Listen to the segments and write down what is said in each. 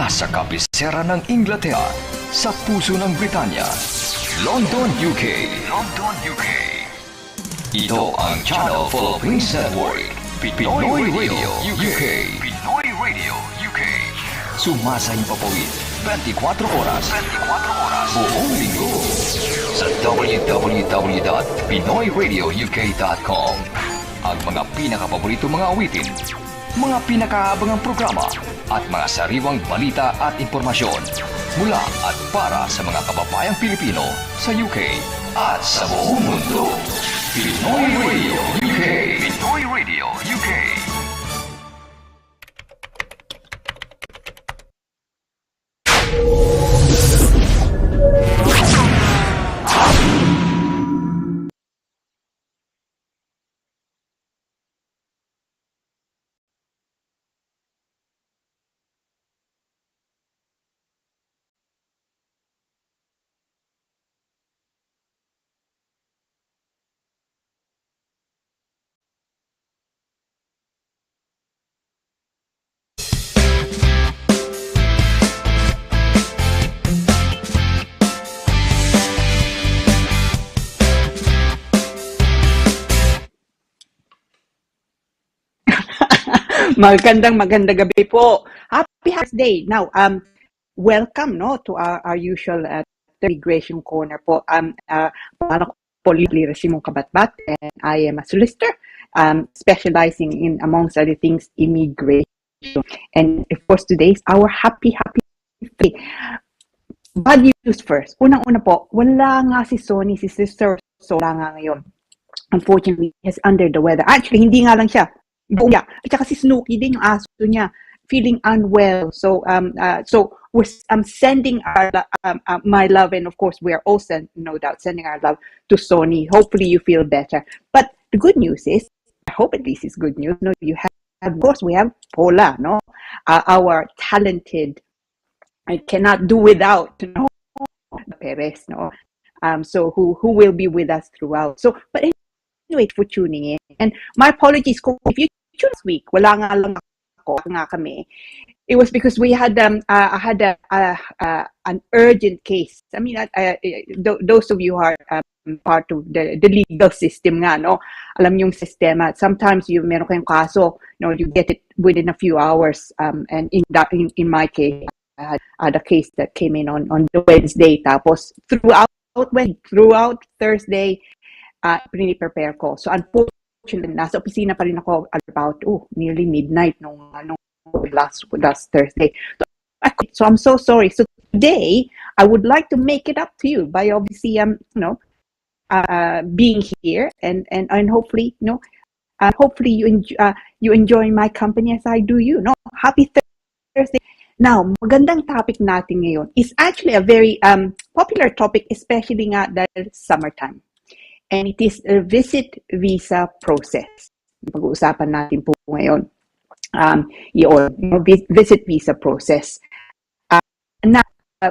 Nasa kabisera ng Inglaterra, sa puso ng Britanya, London, UK. London, UK. Ito ang Channel Philippines Network, Pinoy Radio UK. Pinoy Radio UK. Sumasayang papawid 24 oras. 24 oras. Buong linggo. Sa www.pinoyradiouk.com. Ang mga pinakapaborito mga awitin, mga pinakaabangang programa, at mga sariwang balita at impormasyon mula at para sa mga kababayang Pilipino sa UK at sa buong mundo. Pinoy Radio UK. Pinoy Radio UK. Magandang gabi po. Happy Day. Now, welcome to our usual immigration corner po. Parang po LIRA CABATBAT, and I am a solicitor specializing in, amongst other things, immigration. And of course, today is our happy day. Bad news first. Unang-una po, wala nga si SONNY, si Sister, so wala nga ngayon. Unfortunately, he's under the weather. Actually, hindi nga lang siya. At saka si Snooki din, yung aso niya, feeling unwell. So I'm sending my love, and of course we are also no doubt sending our love to SONNY. Hopefully you feel better. But the good news is, I hope at least it's good news. No, you have, of course, we have Paula, our talented. I cannot do without, Perez, so who will be with us throughout. So, but anyway, for tuning in. And my apologies if you tune this week, wala nga lang ako, kami. It was because we had I had an urgent case. I mean, those of you who are part of the legal system nga, alam yung sistema. Sometimes meron kayong kaso, you get it within a few hours. And in my case, I had a case that came in on the Wednesday. Tapos throughout Thursday, prepare ko. So unfortunately, nasa opisina pa rin ako about nearly midnight nung last Thursday. So I'm so sorry. So today, I would like to make it up to you by obviously being here and hopefully hopefully you enjoy my company as I do you. Happy Thursday. Now, magandang topic natin ngayon is actually a very popular topic, especially nga dahil summertime. And it is a visit visa process. Pag-uusapan natin po ngayon. Visit visa process.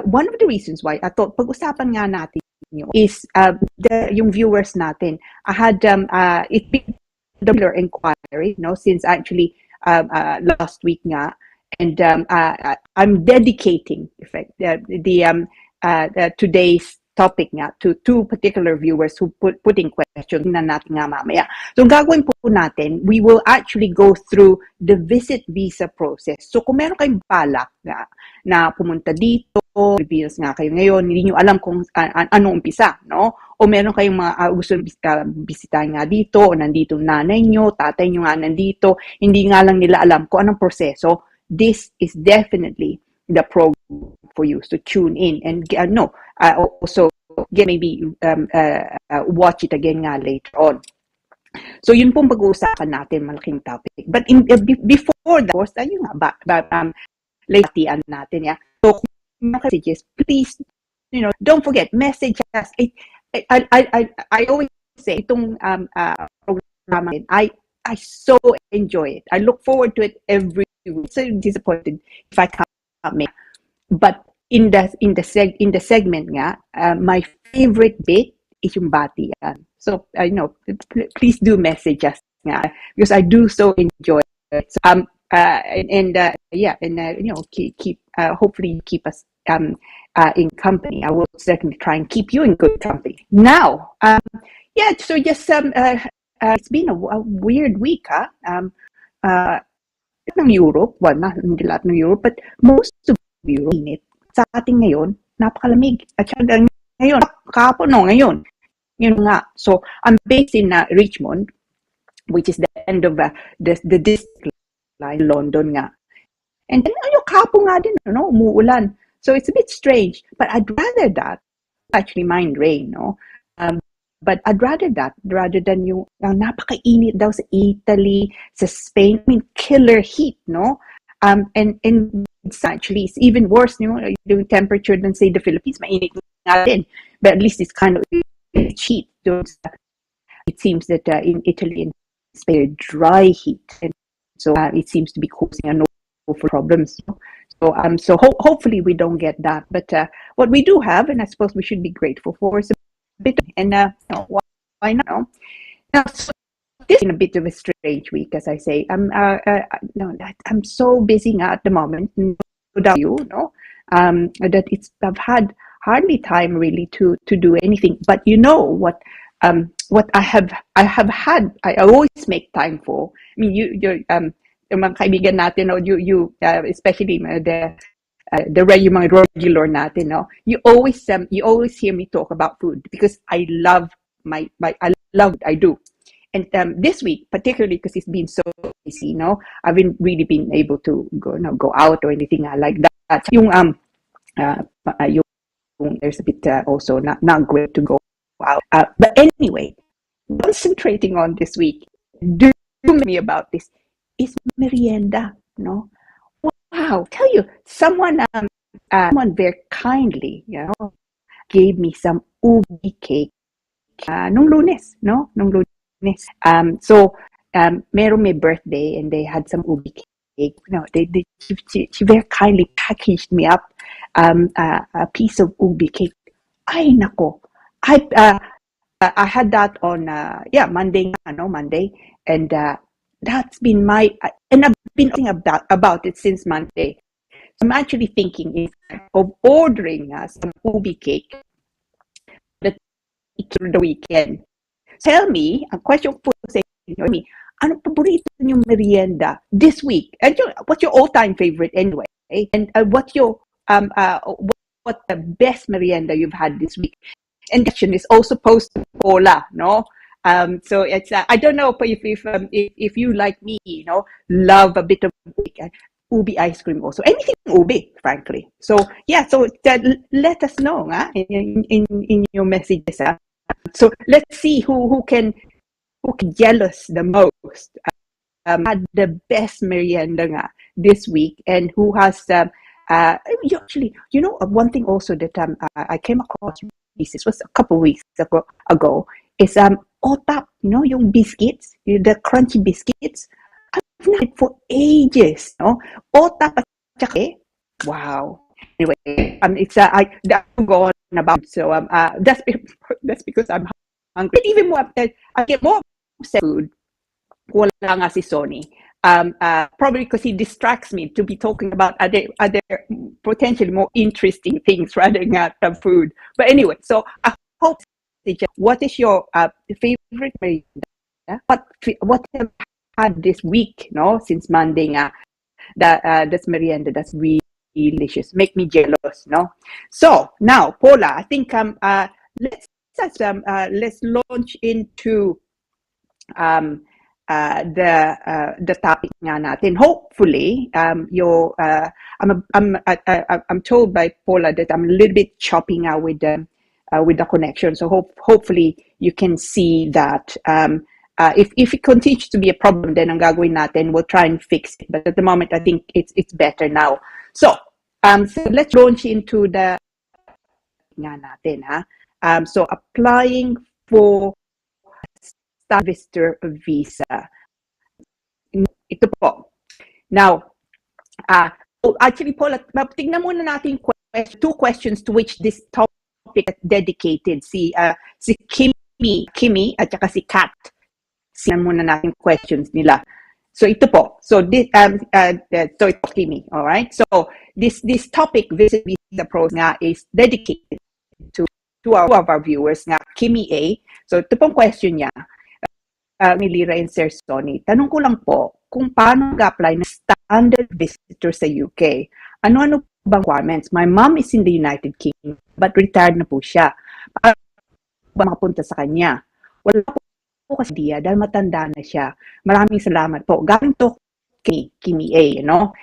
One of the reasons why I thought pag-usapan nga natin is yung viewers natin. I had it been a regular inquiry, since actually last week nga. And I'm dedicating today's topic nga to two particular viewers who putting questions na natin nga mamaya. So ang gagawin po natin, we will actually go through the visit visa process. So kung meron kayong balak na pumunta dito, Pilipinas nga kayo ngayon, hindi nyo alam kung ano umpisa, o meron kayong mga gusto bisitahin nga dito, o nandito nanay nyo, tatay nyo nga nandito, hindi nga lang nila alam kung anong proseso, this is definitely the program for you. So tune in and also maybe watch it again nga later on. So yun pong pag-uusapan natin, malaking topic. But before that, of course, ayun nga lately natin, yeah. So messages, please, don't forget, message us. I always say itong program, I so enjoy it. I look forward to it every week. So disappointed if I can't make. But in the segment nga, my favorite bit is yung batian. So please do message us nga, because I do so enjoy it. So, keep hopefully keep us in company. I will certainly try and keep you in good company. Now, so just it's been a weird week, huh? Ng Europe, well, hindi lahat ng Europe, but most of Europe, init. Sa ating ngayon, napakalamig. At saka ngayon, kahapon, no, ngayon. Yun nga. So, I'm based in Richmond, which is the end of the district line, London nga. And then, kahapon nga din, no, umuulan. So, it's a bit strange, but I'd rather that, actually mind rain, no? But I'd rather that rather than yung napakainit daw sa Italy, sa Spain. I mean, killer heat, no? And it's actually it's even worse, you know, the temperature than say the Philippines. Mainit nga din, but at least it's kind of heat. It seems that in Italy and Spain, dry heat, and so it seems to be causing an awful problems. So hopefully we don't get that. But what we do have, and I suppose we should be grateful for, is bit and why not? Now, so this is a bit of a strange week, as I say. I'm so busy at the moment. No doubt you know that I've had hardly time really to do anything. But you know what I have had. I always make time for. I mean, you're yung mga kaibigan natin, you especially the regular natin, no? You always hear me talk about food because I love I do. And this week, particularly because it's been so busy, no, I haven't really been able to go out or anything like that. Yung there's a bit also not great to go out. But anyway, concentrating on this week, do me about this is merienda, no? Wow, tell you, someone very kindly, gave me some ubi cake nung Lunes, no? Nung Lunes. So meron may birthday and they had some ubi cake. She very kindly packaged me up a piece of ubi cake. Ay nako, I had that on Monday, and that's been and I've been thinking about it since Monday. So I'm actually thinking of ordering some ubi cake through the weekend. Tell me, a question po sa inyo, ano paborito niyong merienda this week? And what's your all-time favorite anyway? And what's your what the best merienda you've had this week? And the question is also posed to Paula, no? So it's I don't know if you like me, love a bit of ubi ice cream also. Anything ubi, frankly. So yeah, so let us know in your messages. So let's see who can jealous the most. Had the best merienda this week, and who has actually, one thing also that I came across. This was a couple of weeks ago. Is OTAP, yung biscuits, the crunchy biscuits. I've not had for ages, no? OTAP at saka, wow. Anyway, it's I go on about, so that's because I'm hungry. Even more, I get more food. Wala nga si Sonny. Probably because he distracts me to be talking about other potentially more interesting things rather than food. But anyway, so I hope. What is your favorite merienda? What have you had this week? Since Monday that's merienda that's really delicious. Make me jealous. So now, Paula, I think let's launch into the topic nga natin. Hopefully, I'm told by Paula that I'm a little bit choppy now with the connection. So hopefully you can see that. If it continues to be a problem, then ang gagawin natin, we'll try and fix it. But at the moment, I think it's better now. So let's launch into the nga natin, ha. So applying for visitor visa. Ito po. Now, actually, Paula, tingnan muna natin two questions to which this topic dedicated. Si Kimi at saka si Kat. Sinan muna natin questions nila. So ito po. So so ito, Kimi. All right. So this topic, visit visa pros nga, is dedicated to two of our viewers nga, Kimi A. So ito pong question niya, ni Lira and Sir Sonny. Tanong ko lang po, kung paano mag-apply ng standard visitor sa UK? Ano-ano bang requirements? My mom is in the United Kingdom, but retired na po siya. Paano ba makapunta sa kanya? Wala po kasi idea dahil matanda na siya. Maraming salamat po. Galing to kay Kimi A, you know?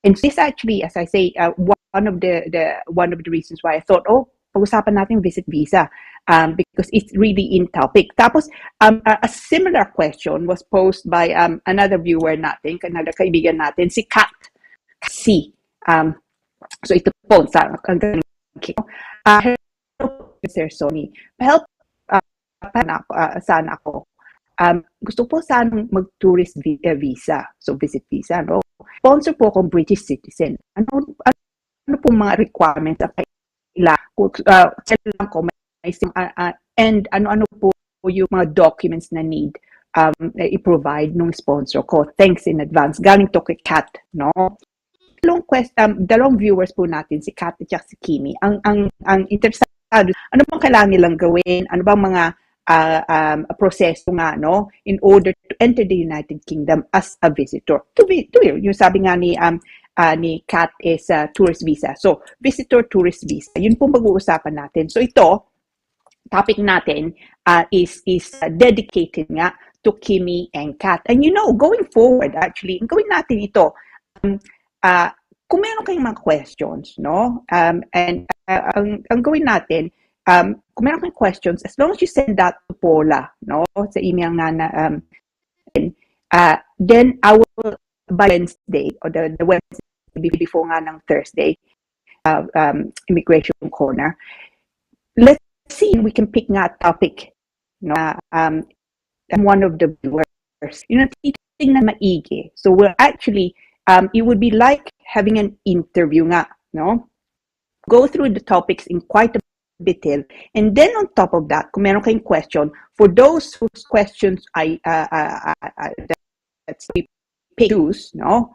And this actually, as I say, one of the reasons why I thought, pag-usapan natin visit visa, because it's really in topic. Tapos, a similar question was posed by another viewer natin, another kaibigan natin, si Kat C. So ito po, hello, Sir Sonny. Help sana ako. Gusto po sanang mag-tourist visa, so visit visa, no? Sponsor po akong British citizen. Ano po mga requirements at kailangan ko and ano po yung mga documents na need i-provide nung sponsor ko. Thanks in advance. Galing to kay Kat, no? Dalawang viewers po natin, si Kat at si Kimi. Ang interesado, ano bang kailangan nilang gawin? Ano bang mga proseso nga, no, in order to enter the United Kingdom as a visitor. Yung sabi nga ni Kat is tourist visa. So, visitor tourist visa. Yun po mag-uusapan natin. So, ito, topic natin is dedicated nga to Kimi and Kat. And you know, going forward, actually, gawin natin ito. Kung meron kayong mga questions, no, and ang gawin natin, kung meron kayong questions, as long as you send that to Paula, no, sa email nga na, then I will, by Wednesday, or the Wednesday before nga ng Thursday, Immigration Corner, let's see if we can pick nga topic, no, one of the viewers, titingnan maigi. So we're actually, it would be like having an interview nga, no, go through the topics in quite a detail. And then on top of that, kung meron kayong question, for those whose questions that's we choose, no?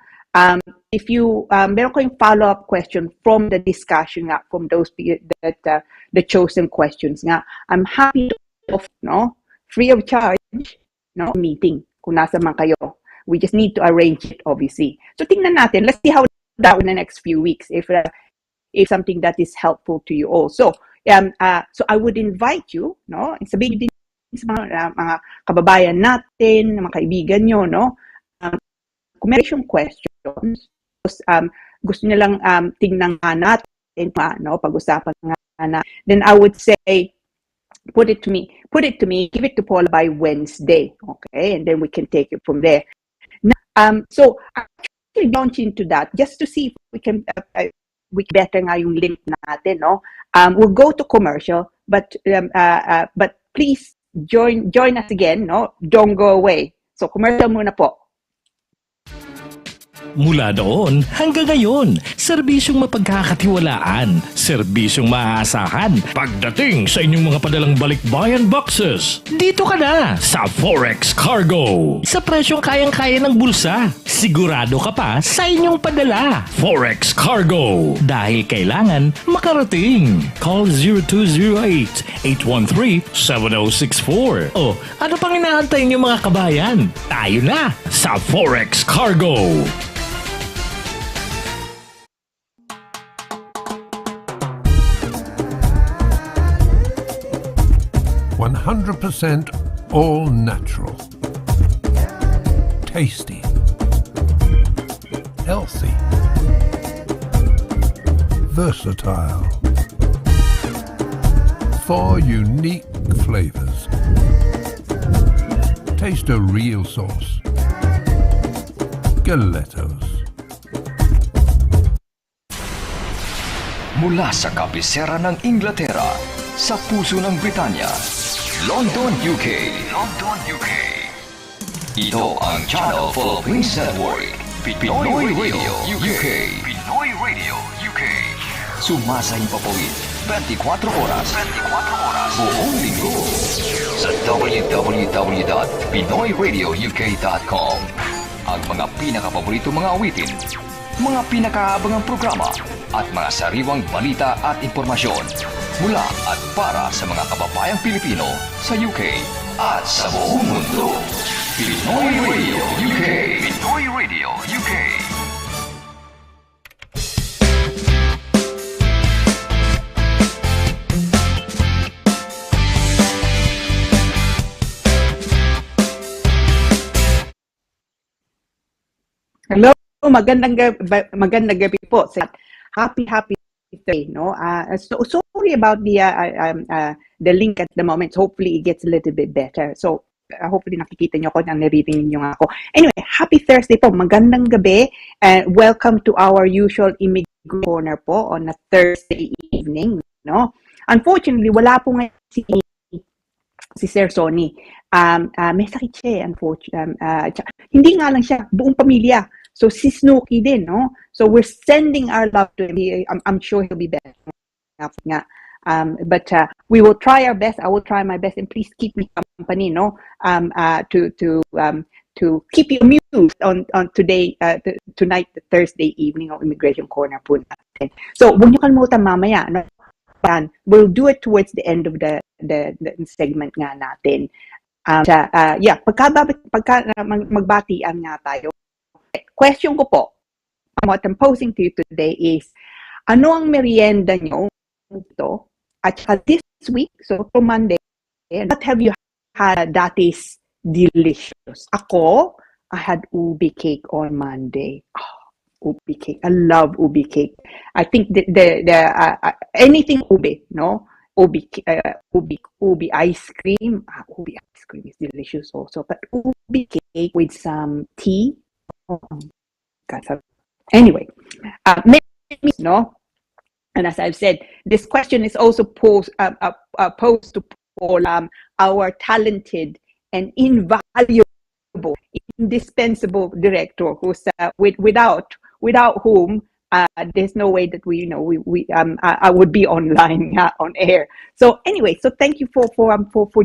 If you meron kayong follow-up question from the discussion nga, from those that the chosen questions nga, I'm happy to, no, free of charge, no, meeting kung nasa man kayo. We just need to arrange it, obviously. So tingnan natin. Let's see how that in the next few weeks, if something that is helpful to you all. So I would invite you, no, sabihin din sa mga kababayan natin, mga kaibigan nyo, no, kung meron yung questions, gusto nyo lang tingnan nga natin, no, pag-usapan nga na, then I would say, put it to me, give it to Paul by Wednesday, okay, and then we can take it from there. Now, so actually launch into that, just to see if we can better nga yung link natin, no? We'll go to commercial, but please join us again, no? Don't go away. So commercial muna po. Mula doon hanggang ngayon, serbisyong mapagkakatiwalaan, serbisyong maaasahan pagdating sa inyong mga padalang balikbayan boxes. Dito ka na sa Forex Cargo. Sa presyong kayang-kaya ng bulsa, sigurado ka pa sa inyong padala. Forex Cargo. Dahil kailangan makarating. Call 0208-813-7064. O, ano pang inaantay niyo mga kabayan? Tayo na sa Forex Cargo. 100% all natural, tasty, healthy, versatile, 4 unique flavors. Taste a real sauce. Galettos. Mula sa kabisera ng Inglaterra, sa puso ng Britanya, London, UK. London, UK. Ito ang Channel Philippines Network, Pinoy Radio UK. Pinoy Radio UK. Sumasahing papawid 24 oras. 24 oras. Buong linggo. Sa www.pinoyradiouk.com. ang mga pinakapaborito mga awitin, mga pinakaabangang programa, at mga sariwang balita at impormasyon mula at para sa mga kababayang Pilipino sa UK at sa buong mundo. Pinoy Radio UK. Pinoy Radio UK. Hello, magandang gabi po. Happy day, no? So sorry about the link at the moment. Hopefully it gets a little bit better. So hopefully nakikita niyo ako, naririnig niyo ako. Anyway, happy Thursday po. Magandang gabi and welcome to our usual Immigrant Corner po on a Thursday evening, no? Unfortunately, wala po ngayon si Sir Sonny. May sakit siya, hindi nga lang siya, buong pamilya. So si Snooki din, no? So we're sending our love to him. I'm sure he'll be better. But we will try our best. I will try my best, and please keep me company, no? To keep you amused on today, tonight, Thursday evening of Immigration Corner po natin. So huwag niyo kalimutan mamaya, no? We'll do it towards the end of the segment nga natin. Pagka magbatian nga tayo. Question ko po, what I'm posing to you today is, ano ang merienda nyo ito? At this week, so for Monday, what have you had that is delicious? Ako, I had ubi cake on Monday. Ubi cake. I love ubi cake. I think anything ubi, no? Ubi ice cream. Ubi ice cream is delicious also. But ubi cake with some tea. Oh, God. Anyway, maybe, no? And as I've said, this question is also posed to Paul, our talented and invaluable, indispensable director, who's without whom there's no way that I would be online on air. So anyway, so thank you for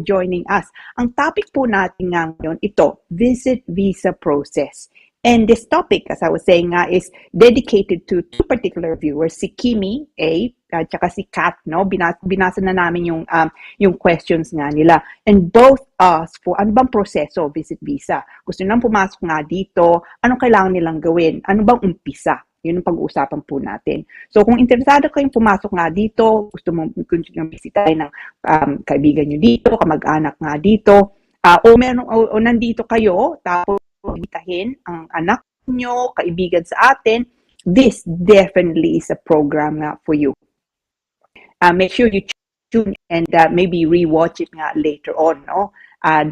joining us. Ang topic po natin ngayon ito, visit visa process. And this topic, as I was saying, is dedicated to two particular viewers, si Kimi A at saka si Kat, no? Binasa na namin yung questions nga nila. And both asked for ano bang proseso visit visa. Gusto nilang pumasok nga dito, anong kailangan nilang gawin? Ano bang umpisa? Yun ang pag-uusapan po natin. So kung interesado kayong pumasok nga dito, gusto mong bisitahin ng kaibigan nyo dito, kamag-anak nga dito, o nandito kayo, tapos ibitahin ang anak nyo, kaibigan sa atin, this definitely is a program nga for you. Make sure you tune and maybe rewatch it nga later on, no? I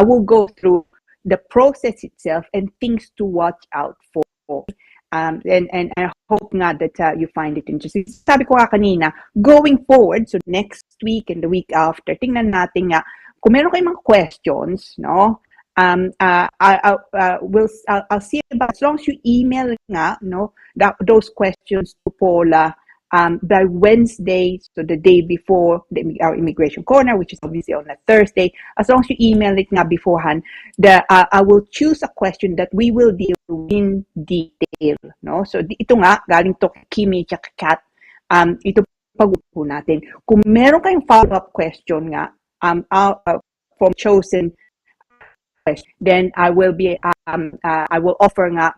will go through the process itself and things to watch out for. And I hope nga that you find it interesting. Sabi ko nga kanina, going forward, so next week and the week after, tingnan natin nga, kung meron kayong mga questions, no? I'll see about, as long as you email nga, no, those questions to Paula by Wednesday, so the day before our Immigration Corner, which is obviously on a Thursday. As long as you email it nga beforehand, I will choose a question that we will deal in detail, no? So ito nga, galing to Kimi at Kat, ito pag-upo natin. Kung meron kayong follow-up question nga, from chosen, then I will offer nga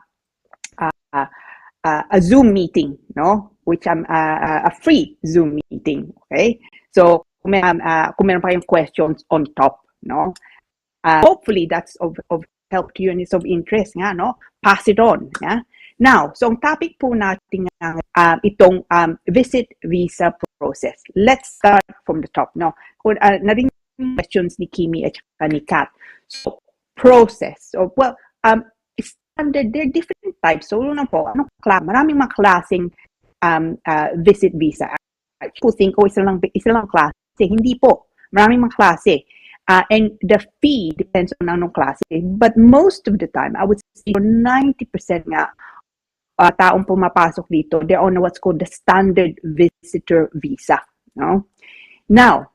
a Zoom meeting, no? Which a free Zoom meeting, okay? So kung meron pa kayong questions on top, no? Hopefully that's of help to you and is of interest nga, no? Pass it on, yeah? Now, so ang topic po natin itong visit visa process. Let's start from the top, no? Kung narinig questions ni Kimi at ni Kat. So process. So, well, standard, there are different types. So, maraming mga klaseng visit visa. People think, isa lang klase. Hindi po. Maraming mga klase. And the fee depends on anong klase. But most of the time, I would say 90% nga, taong pumapasok dito, they're on what's called the standard visitor visa. No? Now,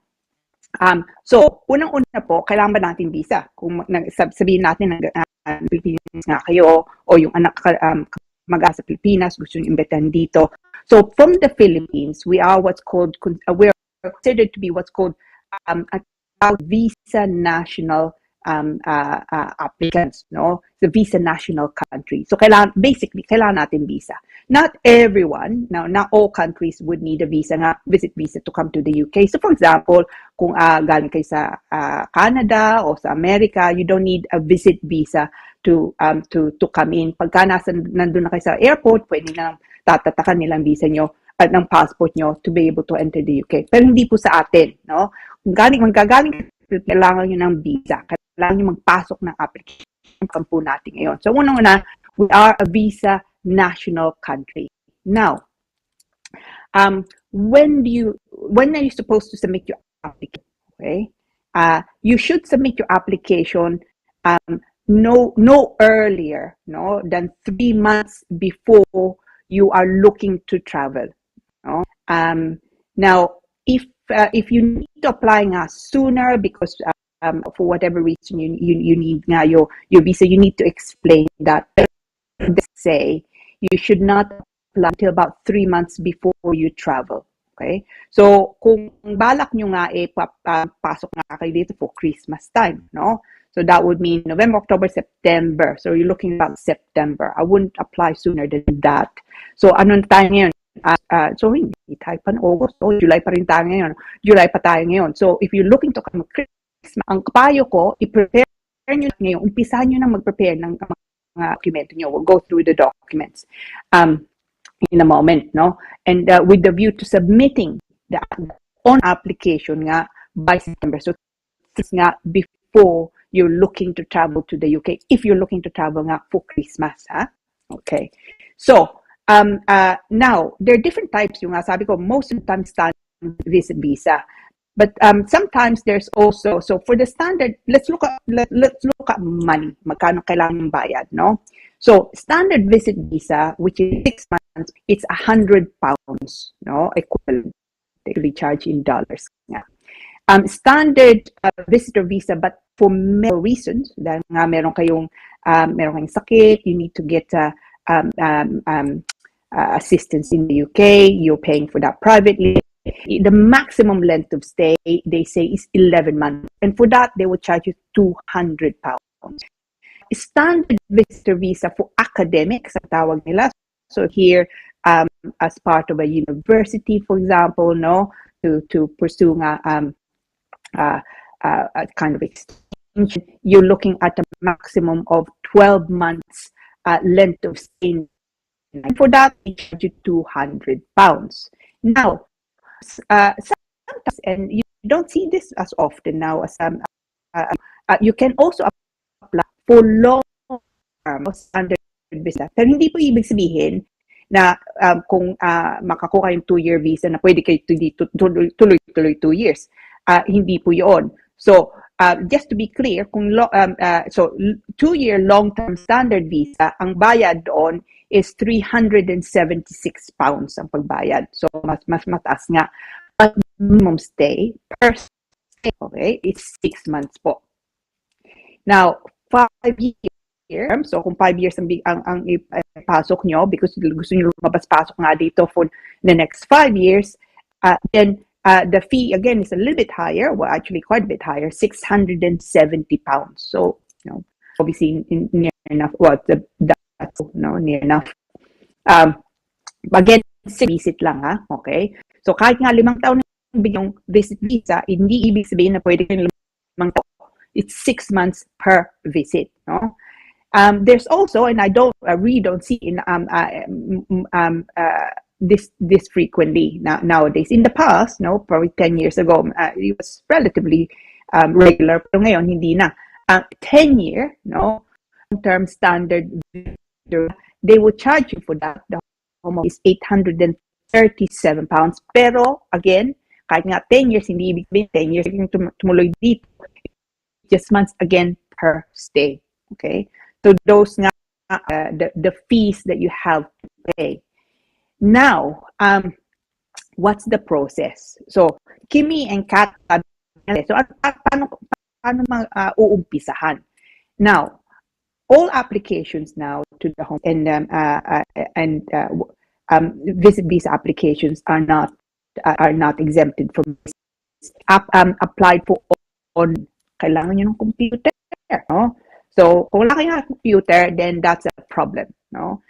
so, unang-una po, kailangan ba natin visa? Kung sabihin natin Pilipinas nga kayo, o yung anak mag-asa Pilipinas, gusto nyo imbitahan dito. So from the Philippines, we are we're considered to be what's called a visa national applicants, no? The visa national country. So basically, kailangan natin visa. Not everyone, now not all countries would need a visa, visit visa to come to the UK. So for example, kung galing kayo sa Canada o sa America, you don't need a visit visa to come in. Pagka nandun na kayo sa airport, pwede na tatatakan nilang visa nyo at ng passport nyo to be able to enter the UK. Pero hindi po sa atin, no? Manggagaling, kailangan nyo ng visa. Kailangan nyo magpasok ng application po natin ngayon. So, unang-una, we are a visa national country. Now, when are you supposed to submit your application? Okay, you should submit your application no earlier, no, than 3 months before you are looking to travel. No? Now, if you need to apply sooner because for whatever reason you need your visa, you need to explain that. Let's say you should not apply until about 3 months before you travel. Okay? So, kung balak nyo pasok kayo dito for Christmas time, no? So that would mean November, October, September. So you're looking about September. I wouldn't apply sooner than that. So anong tayo ngayon? So hindi tayo pa August. So July pa rin tayo ngayon. July pa tayo ngayon. So if you're looking to come Christmas, ang payo ko, i-prepare nyo ngayon. Umpisahan nyo na mag-prepare ng mga dokumento nyo. We'll go through the documents in a moment, no? And with the view to submitting the on application by September. So it's before you're looking to travel to the UK, if you're looking to travel for Christmas, okay. So now there are different types. Yung sabi ko, most of the time standard visit visa, but sometimes there's also, so for the standard, let's look at money, magkano kailangan bayad, no? So standard visit visa, which is 6 months, it's £100, no, equivalent, they charge in dollars. Standard visitor visa, but for medical reasons, dahil meron kayong sakit, you need to get assistance in the UK, you're paying for that privately. The maximum length of stay, they say, is 11 months. And for that, they will charge you £200. Standard visitor visa for academics, ang tawag nila. So here, as part of a university, for example, no, to pursue a kind of extension, you're looking at a maximum of 12 months length of stay. And for that, they charge you £200. Now, sometimes, and you don't see this as often now, as you can also apply for long-term standard visa. Pero hindi po ibig sabihin na kung makakuha yung 2-year visa na pwede kayo tuloy 2 years. Hindi po yun. So, just to be clear, so 2-year long-term standard visa, ang bayad doon is £376 ang pagbayad. So, mas mataas nga. But minimum stay per stay, okay, it's 6 months po. Now, 5 years, so kung 5 years ang ipasok nyo, because gusto nyo lumabas-pasok nga dito for the next 5 years, then the fee, again, is a little bit higher, well, actually quite a bit higher, £670. So, obviously, near enough, that's near enough. Again, visit lang, okay? So, kahit nga 5 taon yung visit visa, hindi ibig sabihin na pwede kayong 5 taon. It's 6 months per visit, no? There's also, and I really don't see in this frequently nowadays. In the past, no, probably 10 years ago, it was relatively regular, pero ngayon hindi na. 10-year, no, long-term standard, they will charge you for that. The home is £837. Pero again, kahit nga 10 years, hindi ibig sabihin 10 years yung tumuloy dito. Just months again per stay. Okay, so those nga the fees that you have to pay. Now, what's the process? So, Kimi and Kat, so paano uumpisahan? Now, all applications now to the home visit visa applications are not exempted from this. Applied for on kailangan nyo ng computer, no? So kung wala kayong computer, then that's a problem, no?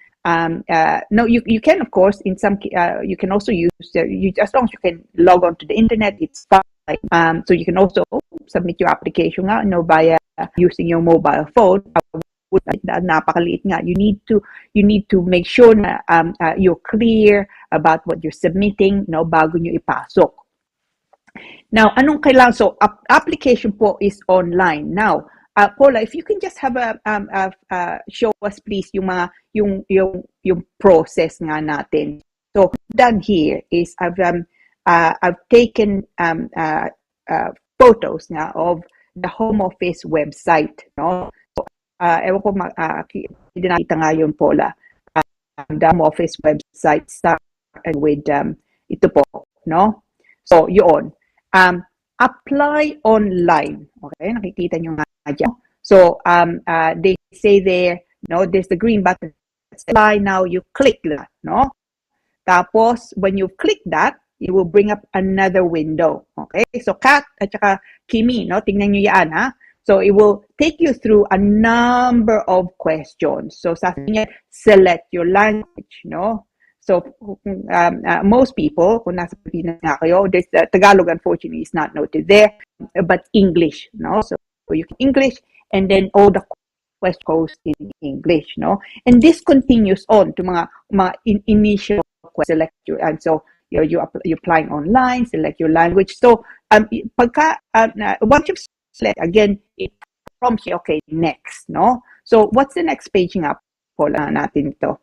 No, you can of course in some you can also use as long as you can log on to the internet, it's fine. So you can also submit your application nga, no, via using your mobile phone. Napakaliit nga. You need to make sure na you're clear about what you're submitting, no, bago nyo ipasok. Now, anong kailangan? So, application po is online. Now, Paula, if you can just have show us please yung process nga natin. So, done here is I've taken photos nga of the Home Office website, no? Ewan ko, nakita nga yun, Paula. The Home Office website started with ito po, no? So, yun. Apply online. Okay, nakikita nyo nga dyan. So, they say there, no, there's the green button. Apply now, you click that, no? Tapos, when you click that, it will bring up another window. Okay, so Kat at saka Kimi, no, tingnan nyo yan, ha? So it will take you through a number of questions. So sabi niya, select your language, no? So most people, kung nasa Pilipinas nga kayo, there's Tagalog unfortunately is not noted there, but English, no? So you can English, and then all the questions goes in English, no? And this continues on to mga initial questions. Select your, and so you're applying online, select your language. So pagka once you've select again, it prompts you, okay, next, no? So what's the next page nga po natin ito?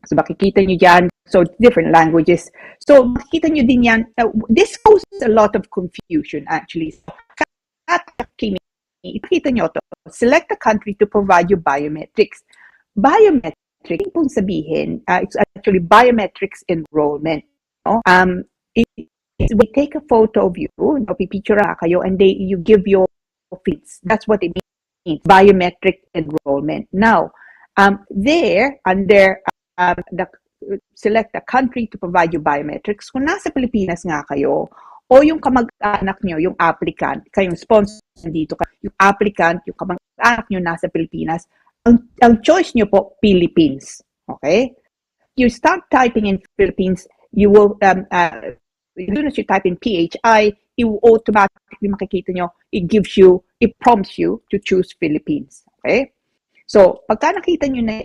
So makikita nyo dyan, so different languages. So makikita nyo din yan, this causes a lot of confusion actually. Makikita nyo to, select a country to provide you biometrics. Biometrics, kung sabihin, it's actually biometrics enrollment, no? We take a photo of you, pipicture kayo, and you give your feeds. That's what it means, biometric enrollment. Now, there, under select a country to provide you biometrics, kung nasa Pilipinas nga kayo, o yung kamag-anak nyo, yung applicant, kayong sponsor dito, yung applicant, yung kamag-anak nyo nasa Pilipinas, ang choice nyo po, Philippines. Okay? You start typing in Philippines, you will, as soon as you type in PHI, it will automatically, makikita nyo, it prompts you to choose Philippines. Okay? So, pagka nakita nyo na,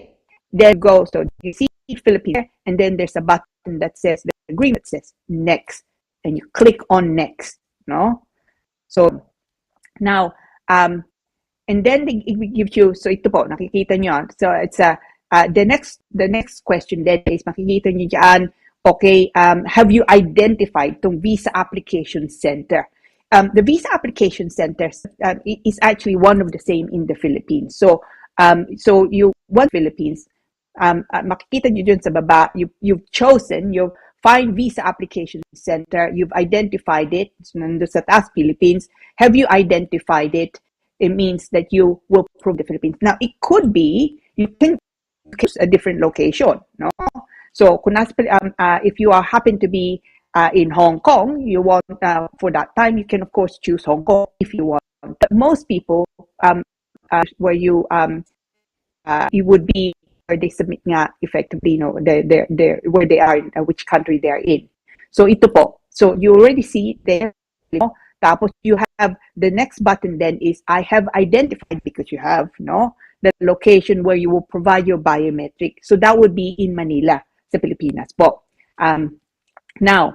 there you go. So, you see Philippines, and then there's a button that says, the green that says, next. And you click on next, no? So, now, and then it gives you, so ito po, nakikita nyo. So, it's the next question then is, makikita nyo dyan, okay, have you identified the Visa Application Center? The Visa Application Center is actually one of the same in the Philippines. So, you want Philippines, makikita nyo dyan sa baba, you've chosen, you've find Visa Application Center, you've identified it, nandun sa taas, Philippines. Have you identified it? It means that you will prove the Philippines. Now, it could be, you can choose a different location, no? So, if you are happen to be in Hong Kong, you want, for that time, you can of course choose Hong Kong if you want. But most people, where you would be, where they submit nga effectively, where they are, which country they are in. So, ito po. So, you already see there, tapos you have, the next button then is, I have identified, because you have, the location where you will provide your biometric. So, that would be in Manila, sa Pilipinas po. Now,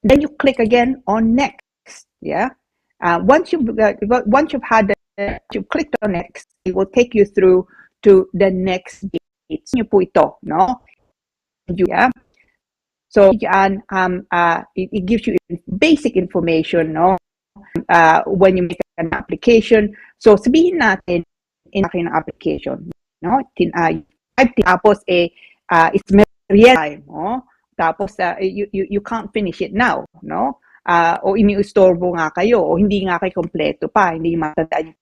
then you click again on next. Yeah. Once you've had you've clicked on next, it will take you through to the next date. So, po ito, no? Yeah. So, it gives you basic information, no? When you make an application. So, sabihin natin in aking application, no? Tapos it's real time, no? Tapos you can't finish it now, no? o iniistorbo nga kayo, o hindi nga kayo kompleto pa, hindi matandaan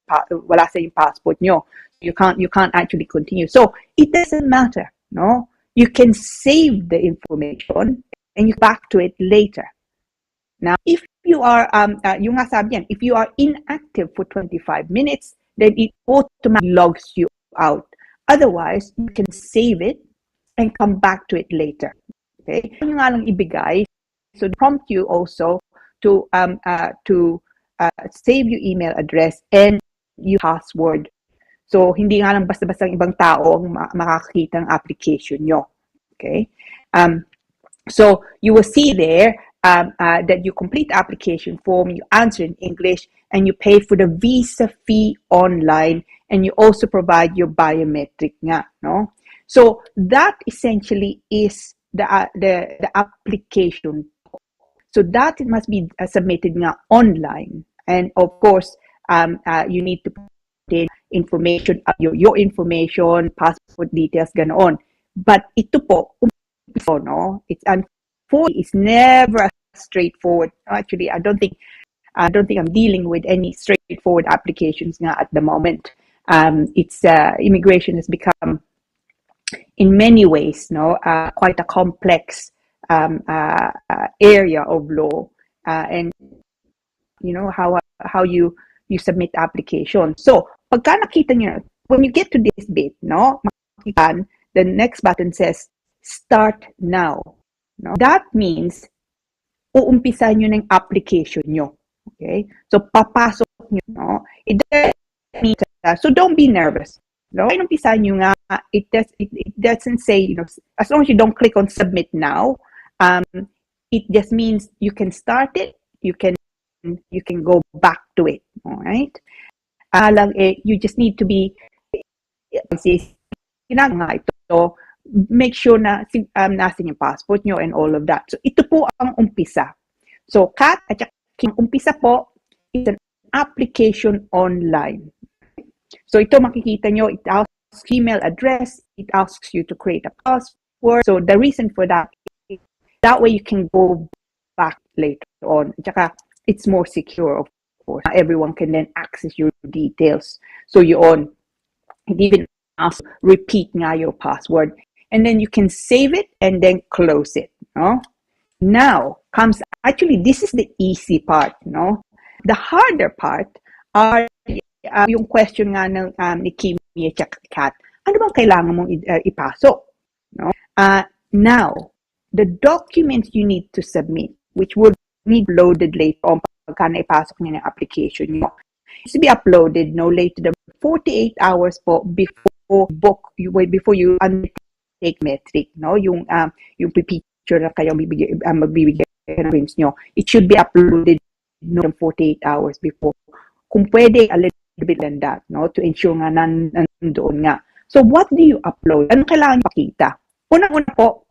wala sa yung passport nyo. You can't actually continue. So it doesn't matter, no? You can save the information and you back to it later. Now, if you are, yung nga sabi yan, if you are inactive for 25 minutes, then it automatically logs you out. Otherwise, you can save it and come back to it later. Okay? Yung nga lang ibigay, so prompt you also to save your email address and your password. So, hindi nga lang basta-basta ibang tao ang makakita ng application nyo. Okay? So, you will see there, that you complete the application form, you answer in English, and you pay for the visa fee online, and you also provide your biometric nga, no? So that essentially is the application. So that must be submitted nga online, and of course, you need to put in information, your information, passport details, ganoon. But ito po, no, it's never straightforward. Actually, I don't think I'm dealing with any straightforward applications now at the moment. Immigration has become, in many ways, quite a complex area of law, and how you submit application. So, pagka nakita niyo, when you get to this bit, the next button says Start Now. No? That means uumpisan nyo ng application nyo. Okay? So, papasok nyo. No? It means, so don't be nervous. No? Umpisan nyo nga, it doesn't say, as long as you don't click on Submit Now, it just means you can start it, you can go back to it. All right? You just need to be, ito, make sure na nasin yung passport nyo and all of that. So, ito po ang umpisa. So, Kat, at yung umpisa po is an application online. So, ito makikita nyo, it asks email address, it asks you to create a password. So, the reason for that is that way you can go back later on. At saka, it's more secure, of course. Everyone can then access your details. So, it even asks repeat nga your password. And then you can save it and then close it. No? Now comes, actually, this is the easy part. No? The harder part are yung question nga ng ni Kimi at Kat. Ano bang kailangan mong ipasok? No? Now, the documents you need to submit, which will be loaded later on pagka naipasok niyo ng application niyo, needs to be uploaded no later than 48 hours po before you take metric, no? Yung picture na kayo magbibigay ng prints nyo, it should be uploaded no 48 hours before. Kung pwede, a little bit than that, no? To ensure nga nandoon nga. So, what do you upload? Anong kailangan nyo pakita? Una-una po,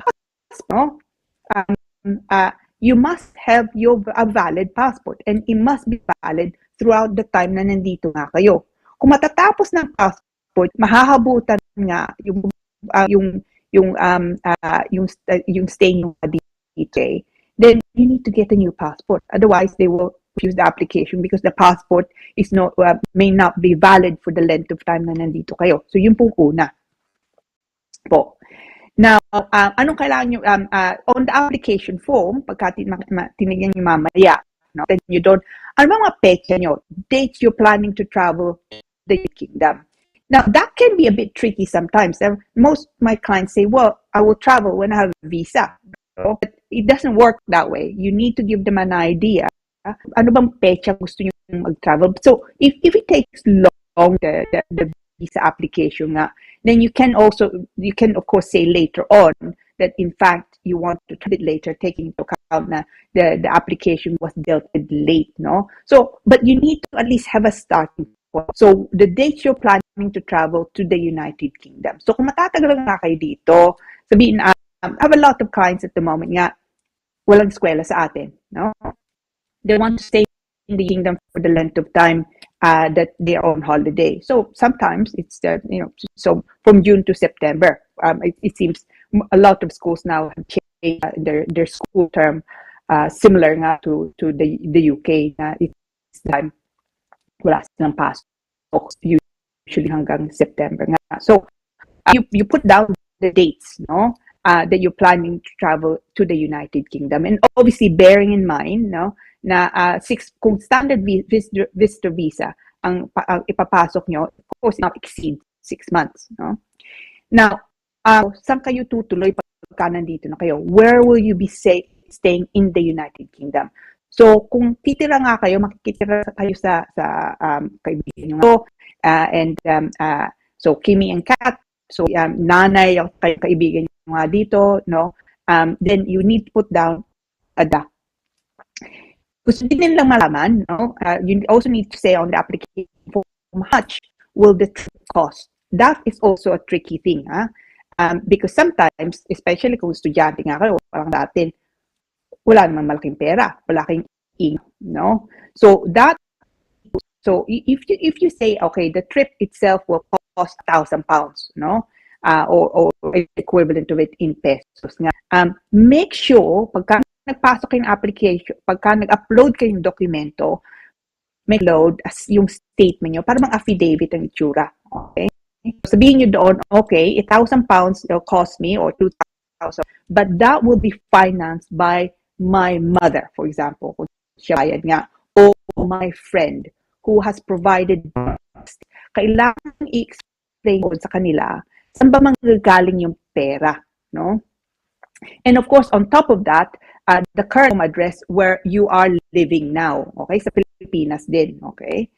no? You must have a valid passport, and it must be valid throughout the time na nandito nga kayo. Kung matatapos ng passport, mahahabutan nga yung stay nyo dito, then you need to get a new passport. Otherwise, they will refuse the application because the passport is may not be valid for the length of time na nandito kayo. So, yun pong una po. Now, anong kailangan nyo, on the application form, pagka tinigyan nyo mamaya, no? Then you don't, ano mga pecha nyo? Dates you're planning to travel to the Kingdom. Now, that can be a bit tricky sometimes. Most of my clients say, well, I will travel when I have a visa. But it doesn't work that way. You need to give them an idea. Ano bang pecha gusto nyo mag-travel? So, if it takes long, the visa application nga, then you can of course say later on that in fact you want to do it later, taking into account na the application was dealt with late, no? So, but you need to at least have a starting point. So, the dates you're planning to travel to the United Kingdom. So, kung matatagal na kayo dito, sabihin, I have a lot of clients at the moment nga, walang eskwela sa atin, no? They want to stay in the kingdom for the length of time that they're on holiday. So sometimes it's so from June to September. It seems a lot of schools now have changed their school term similar nga to the UK na it's time wala silang pasok usually hanggang September nga. So you put down the dates, no? That you're planning to travel to the United Kingdom, and obviously bearing in mind, no, na kung standard visitor visa ang ipapasok nyo, of course not exceed 6 months, no? Now, saan kayo tutuloy pagka nandito na kayo? Where will you be staying in the United Kingdom? So kung titira nga kayo, makikitira kayo sa kaibigan nyo, and so Kimi and Kat, so nanay yung kaibigan nyo nga dito, no? Then you need to put down ADA. Gusto din nilang malaman, no? You also need to say on the application how much will the trip cost. That is also a tricky thing, because sometimes, especially kung estudyante nga kayo, parang datin, wala naman malaking pera, wala kayong no? So if you say, okay, the trip itself will cost £1,000, no? Or equivalent to it in pesos nga. Make sure, pagka nagpasok kayong application, pagka nag-upload kayong dokumento, make load as yung statement nyo, para mang affidavit ang itsura. Okay? Sabihin nyo doon, okay, £1,000 will cost me, or 2,000, but that will be financed by my mother, for example, kung siya bayad nga, or my friend who has provided. Kailangan i-explain sa kanila saan ba manggagaling yung pera, no? And of course, on top of that, the current address where you are living now, okay? Sa Pilipinas din, okay?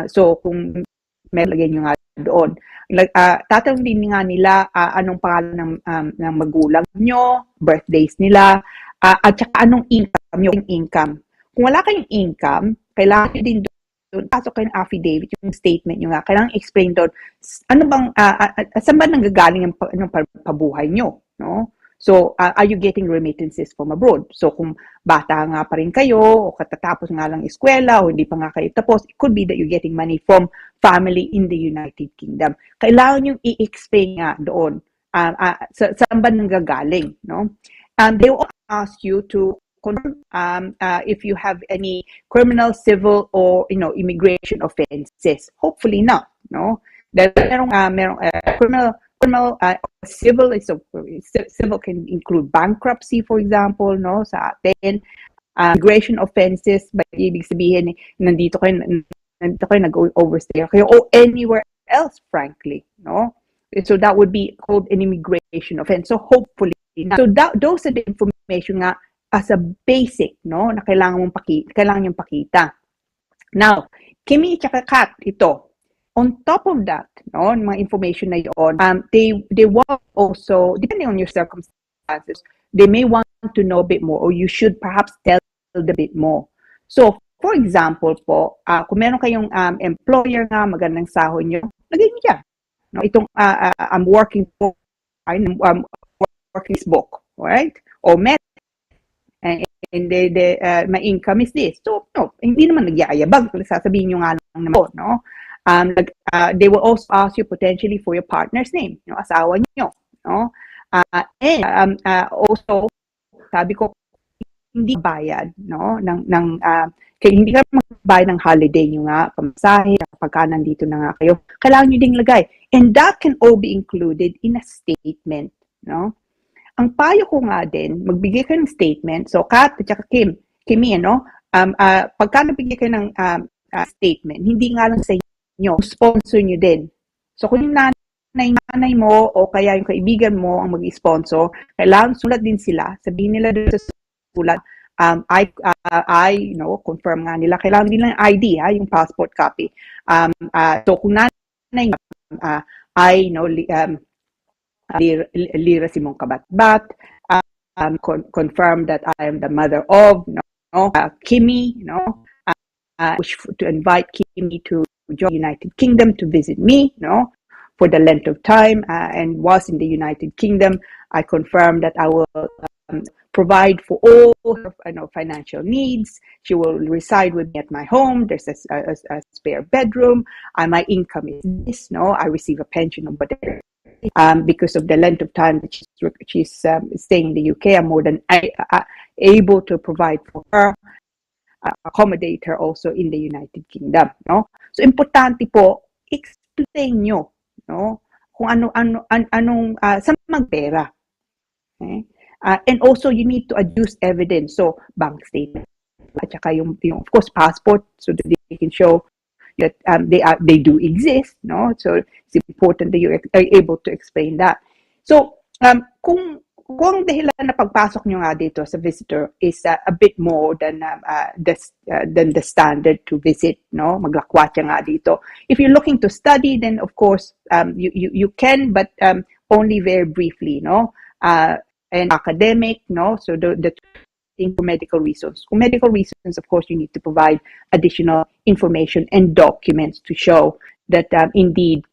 So kung may lagay nyo nga doon, tatanungin nga nila anong pangalan ng magulang nyo, birthdays nila, at saka anong income. Kung wala kayong income, kailangan nyo din doon, pasok kayong affidavit, yung statement nyo nga, kailangan explain doon, ano bang, saan ba nanggagaling yung pabuhay nyo, no? So, are you getting remittances from abroad? So, kung bata nga pa rin kayo, o katatapos nga lang eskwela, o hindi pa nga kayo tapos, it could be that you're getting money from family in the United Kingdom. Kailangan yung i-explain nga doon, saan ba nanggagaling, no? They will ask you to confirm if you have any criminal, civil, or immigration offenses. Hopefully not, no? Dahil merong criminal, civil civil can include bankruptcy, for example, no? Sa atin, immigration offenses, ibig sabihin nandito kayo nag-overstay kayo, or anywhere else, frankly, no? So that would be called an immigration offense. So hopefully, so those are the information nga as a basic, no, na kailangan yung pakita. Now, Kimi at Kat, ito. On top of that, no, mga information na yun, they want also, depending on your circumstances, they may want to know a bit more, or you should perhaps tell a bit more. So, for example po, kung meron kayong employer nga, magandang sahod nyo, lagay nyo dyan. No, itong I'm working for, working this book, right? Or met, and my income is this. So, no, hindi naman nagyayabag, sasabihin nyo nga lang naman, no? They will also ask you potentially for your partner's name, asawa nyo, no? And also, sabi ko, hindi bayad, no, kaya hindi ka magbayad ng holiday nyo nga, pamasahe, pagka nandito na nga kayo, kailangan nyo ding lagay. And that can all be included in a statement, no? Ang payo ko nga din, magbigay kayo ng statement. So, Kat at saka Kimi, no? Pagka nagbigay kayo ng statement, hindi nga lang sa inyo, sponsor nyo din. So, kung yung nanay mo o kaya yung kaibigan mo ang mag-sponsor, kailangan sulat din sila. Sabihin nila doon sa sulat, I confirm nga nila. Kailangan din lang ID, yung passport copy. So, kung nanay, LIRA si mong CABATBAT, confirm that I am the mother of, Kimi, wish to invite Kimi to join the United Kingdom to visit me, for the length of time, and was in the United Kingdom. I confirm that I will provide for all her financial needs. She will reside with me at my home. There's a spare bedroom. My income is this, I receive a pension of whatever. because of the length of time that she's staying in the UK, I'm more than able to provide for her, accommodate her also in the United Kingdom, no? So importante po, explain nyo, no, kung anong saan magpera. Okay? And also you need to adduce evidence, so bank statement at saka yung of course passport, so that they can show that they do exist, no? So it's important that you are able to explain that. So kung dahilan na pagpasok nyo nga dito sa visitor is a bit more than the standard to visit, no? Maglakwatsa nga dito. If you're looking to study, then of course you can, but only very briefly, no? And academic, no? So the thing for medical reasons. For medical reasons, of course, you need to provide additional information and documents to show that indeed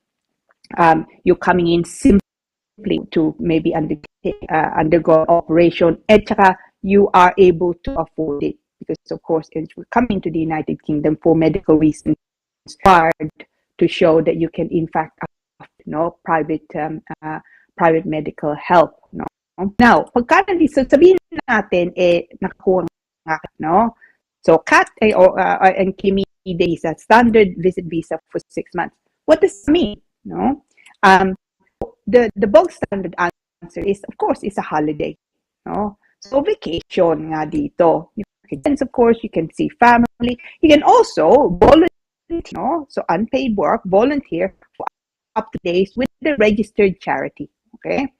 you're coming in simply to maybe undergo operation, et cetera, you are able to afford it. Because, of course, if you're coming to the United Kingdom for medical reasons, it's hard to show that you can, in fact, afford, private medical help, no? Now, pagka so sabihin natin, nakakuha nga, no? So, CAT and Kimi visa, standard visit visa for 6 months. What does it mean, no? The bog standard answer is, of course, it's a holiday, no? So, vacation nga dito. Of course, you can see family. You can also volunteer, no? So, unpaid work, volunteer for up to days with the registered charity, okay?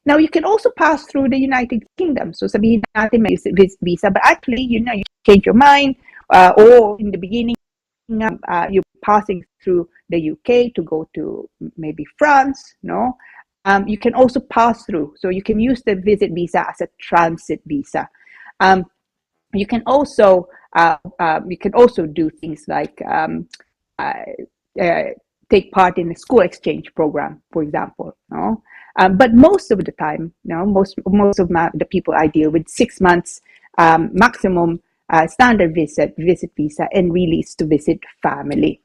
Now, you can also pass through the United Kingdom. So, sabihin natin may visa, but actually, you change your mind, or in the beginning, you're passing through the UK to go to maybe France, no? You can also pass through. So, you can use the visit visa as a transit visa. You can also do things like take part in a school exchange program, for example, no? But most of the time, most of the people I deal with, 6 months maximum standard visit visa, and really is to visit family.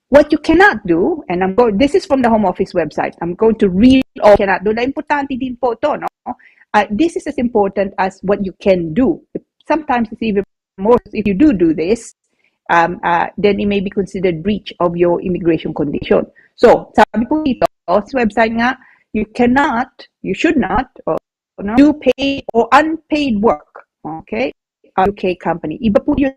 What you cannot do, and this is from the Home Office website, I'm going to read all cannot do. Na importante din po to, no? This is as important as what you can do. Sometimes it's even more, if you do this, then it may be considered breach of your immigration condition. So, sabi po dito, sa website nga, you should not do paid or unpaid work, okay? UK company. Iba po yung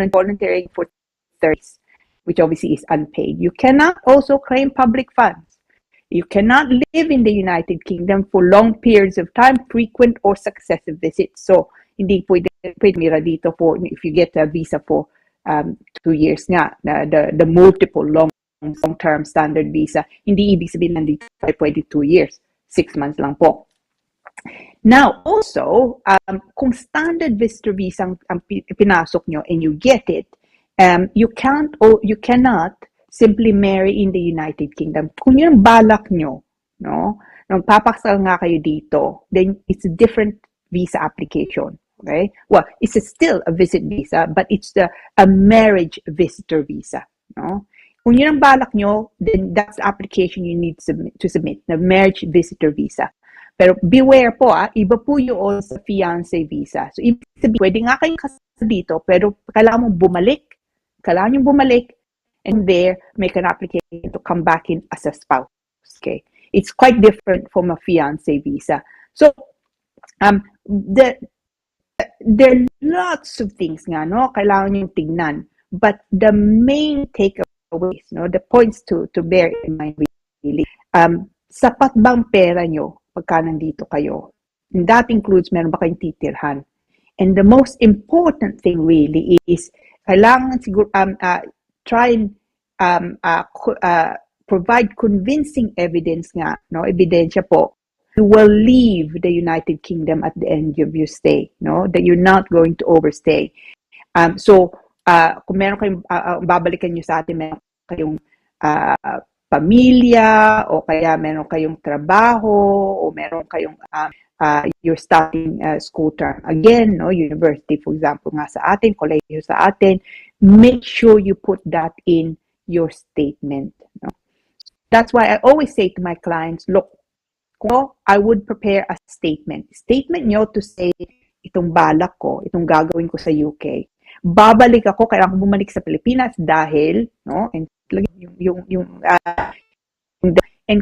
volunteering for 30s, which obviously is unpaid. You cannot also claim public funds. You cannot live in the United Kingdom for long periods of time, frequent or successive visits. So, hindi pwede mira dito for, if you get a visa for 2 years nga, the multiple long-term standard visa, hindi ibig sabihin nandito ay pwede 2 years, 6 months lang po. Now, also, kung standard visitor visa ang pinasok nyo and you get it, you cannot simply marry in the United Kingdom. Kung yun ang balak nyo, no, nung papakasal nga kayo dito, then it's a different visa application. Okay? Well, it's still a visit visa, but it's a marriage visitor visa, no? Kung yun ang balak nyo, then that's the application you need to submit, the marriage visitor visa. Pero beware po, iba po yun sa fiancé visa. So, ibig sabihin, pwede nga kayong kasal dito, pero kailangan mong bumalik, and there, make an application to come back in as a spouse. Okay? It's quite different from a fiancé visa. So, there are lots of things nga, no? Kailangan yung tignan. But the main takeaways, no? The points to bear in mind really, sapat bang pera nyo pagka nandito kayo? And that includes, meron ba kayong titirhan? And the most important thing really is, kailangan siguro, try and provide convincing evidence nga, no? Ebidensya po, you will leave the United Kingdom at the end of your stay, no? That you're not going to overstay. So, kung meron kayong, babalikan nyo sa atin, meron kayong pamilya, o kaya meron kayong trabaho, o meron kayong, you're starting school term. Again, no? University, for example, nga sa atin, kolehiyo sa atin, make sure you put that in your statement, no? That's why I always say to my clients, look, I would prepare a statement. Statement nyo to say, itong balak ko, itong gagawin ko sa UK. Babalik ako, kailangan ko bumalik sa Pilipinas dahil, no, and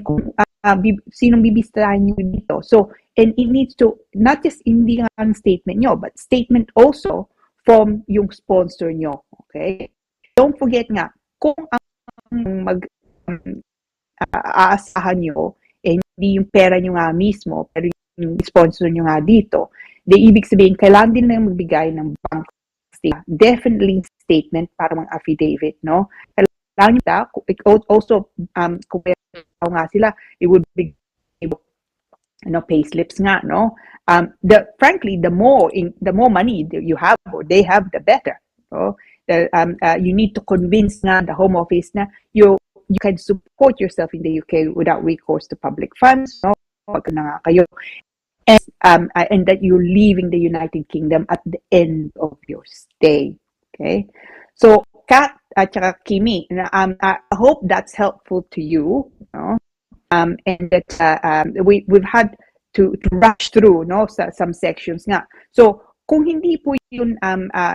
kung sinong bibisitahin nyo dito. So, and it needs to, not just hindi ang statement nyo, but statement also from yung sponsor nyo. Okay? Don't forget nga, kung ang aasahan nyo, hindi yung pera nyo nga mismo, pero yung sponsor nyo nga dito, ibig sabihin, kailangan din na magbigay ng bank statement. Definitely statement para mga affidavit, no? Kailangan nyo also, kung nga sila, it would be, pay slips nga, no? Frankly, the more money you have or they have, the better. So, you need to convince nga the Home Office na you can support yourself in the UK without recourse to public funds, no? Kayo. And that you're leaving the United Kingdom at the end of your stay. Okay? So, Kat at Kimi, I hope that's helpful to you, no? And that we've had to rush through, no, some sections nga. So, kung hindi po yun,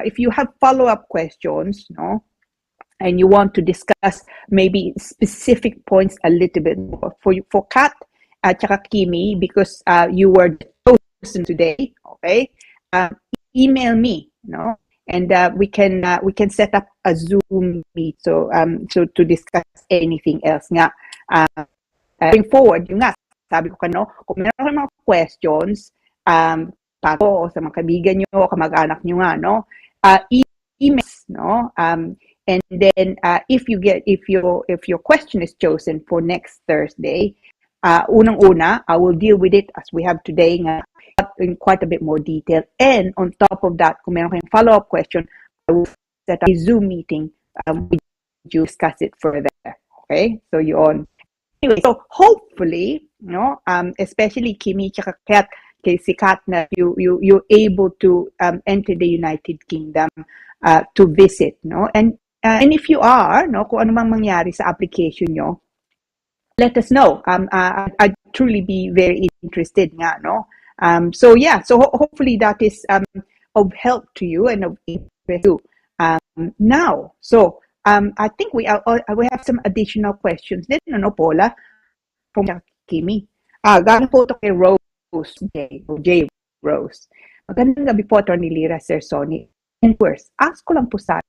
if you have follow-up questions, no, and you want to discuss maybe specific points a little bit more for Kat at Kimi, because you were chosen today, okay? Email me, no, and we can set up a Zoom meet so to discuss anything else nga. Going forward, yung nga sabi ko kano, kung meron kayong mga questions para o sa mga kaibigan nyo o kamag-anak nyo nga, no, emails, no, and then if your question is chosen for next Thursday, unang-una, I will deal with it as we have today nga, in quite a bit more detail. And on top of that, kung meron kayong follow-up question, I will set up a Zoom meeting with you, discuss it further. Okay? So yun. Anyway, so hopefully, no, especially Kimi tsaka Kat, si Kat na you're able to enter the United Kingdom to visit, no? And if you are, no, kung ano mang mangyari sa application nyo, let us know. I'd truly be very interested nga, no? So yeah, so hopefully that is of help to you and of interest to you. Now, so I think we have some additional questions. Then, no, Paula, from Kimi. Galing po ito kay Rose, J. Rose. Magandang gabi po, Atty. Lira, Sir Sonny. And first, ask ko lang po sana,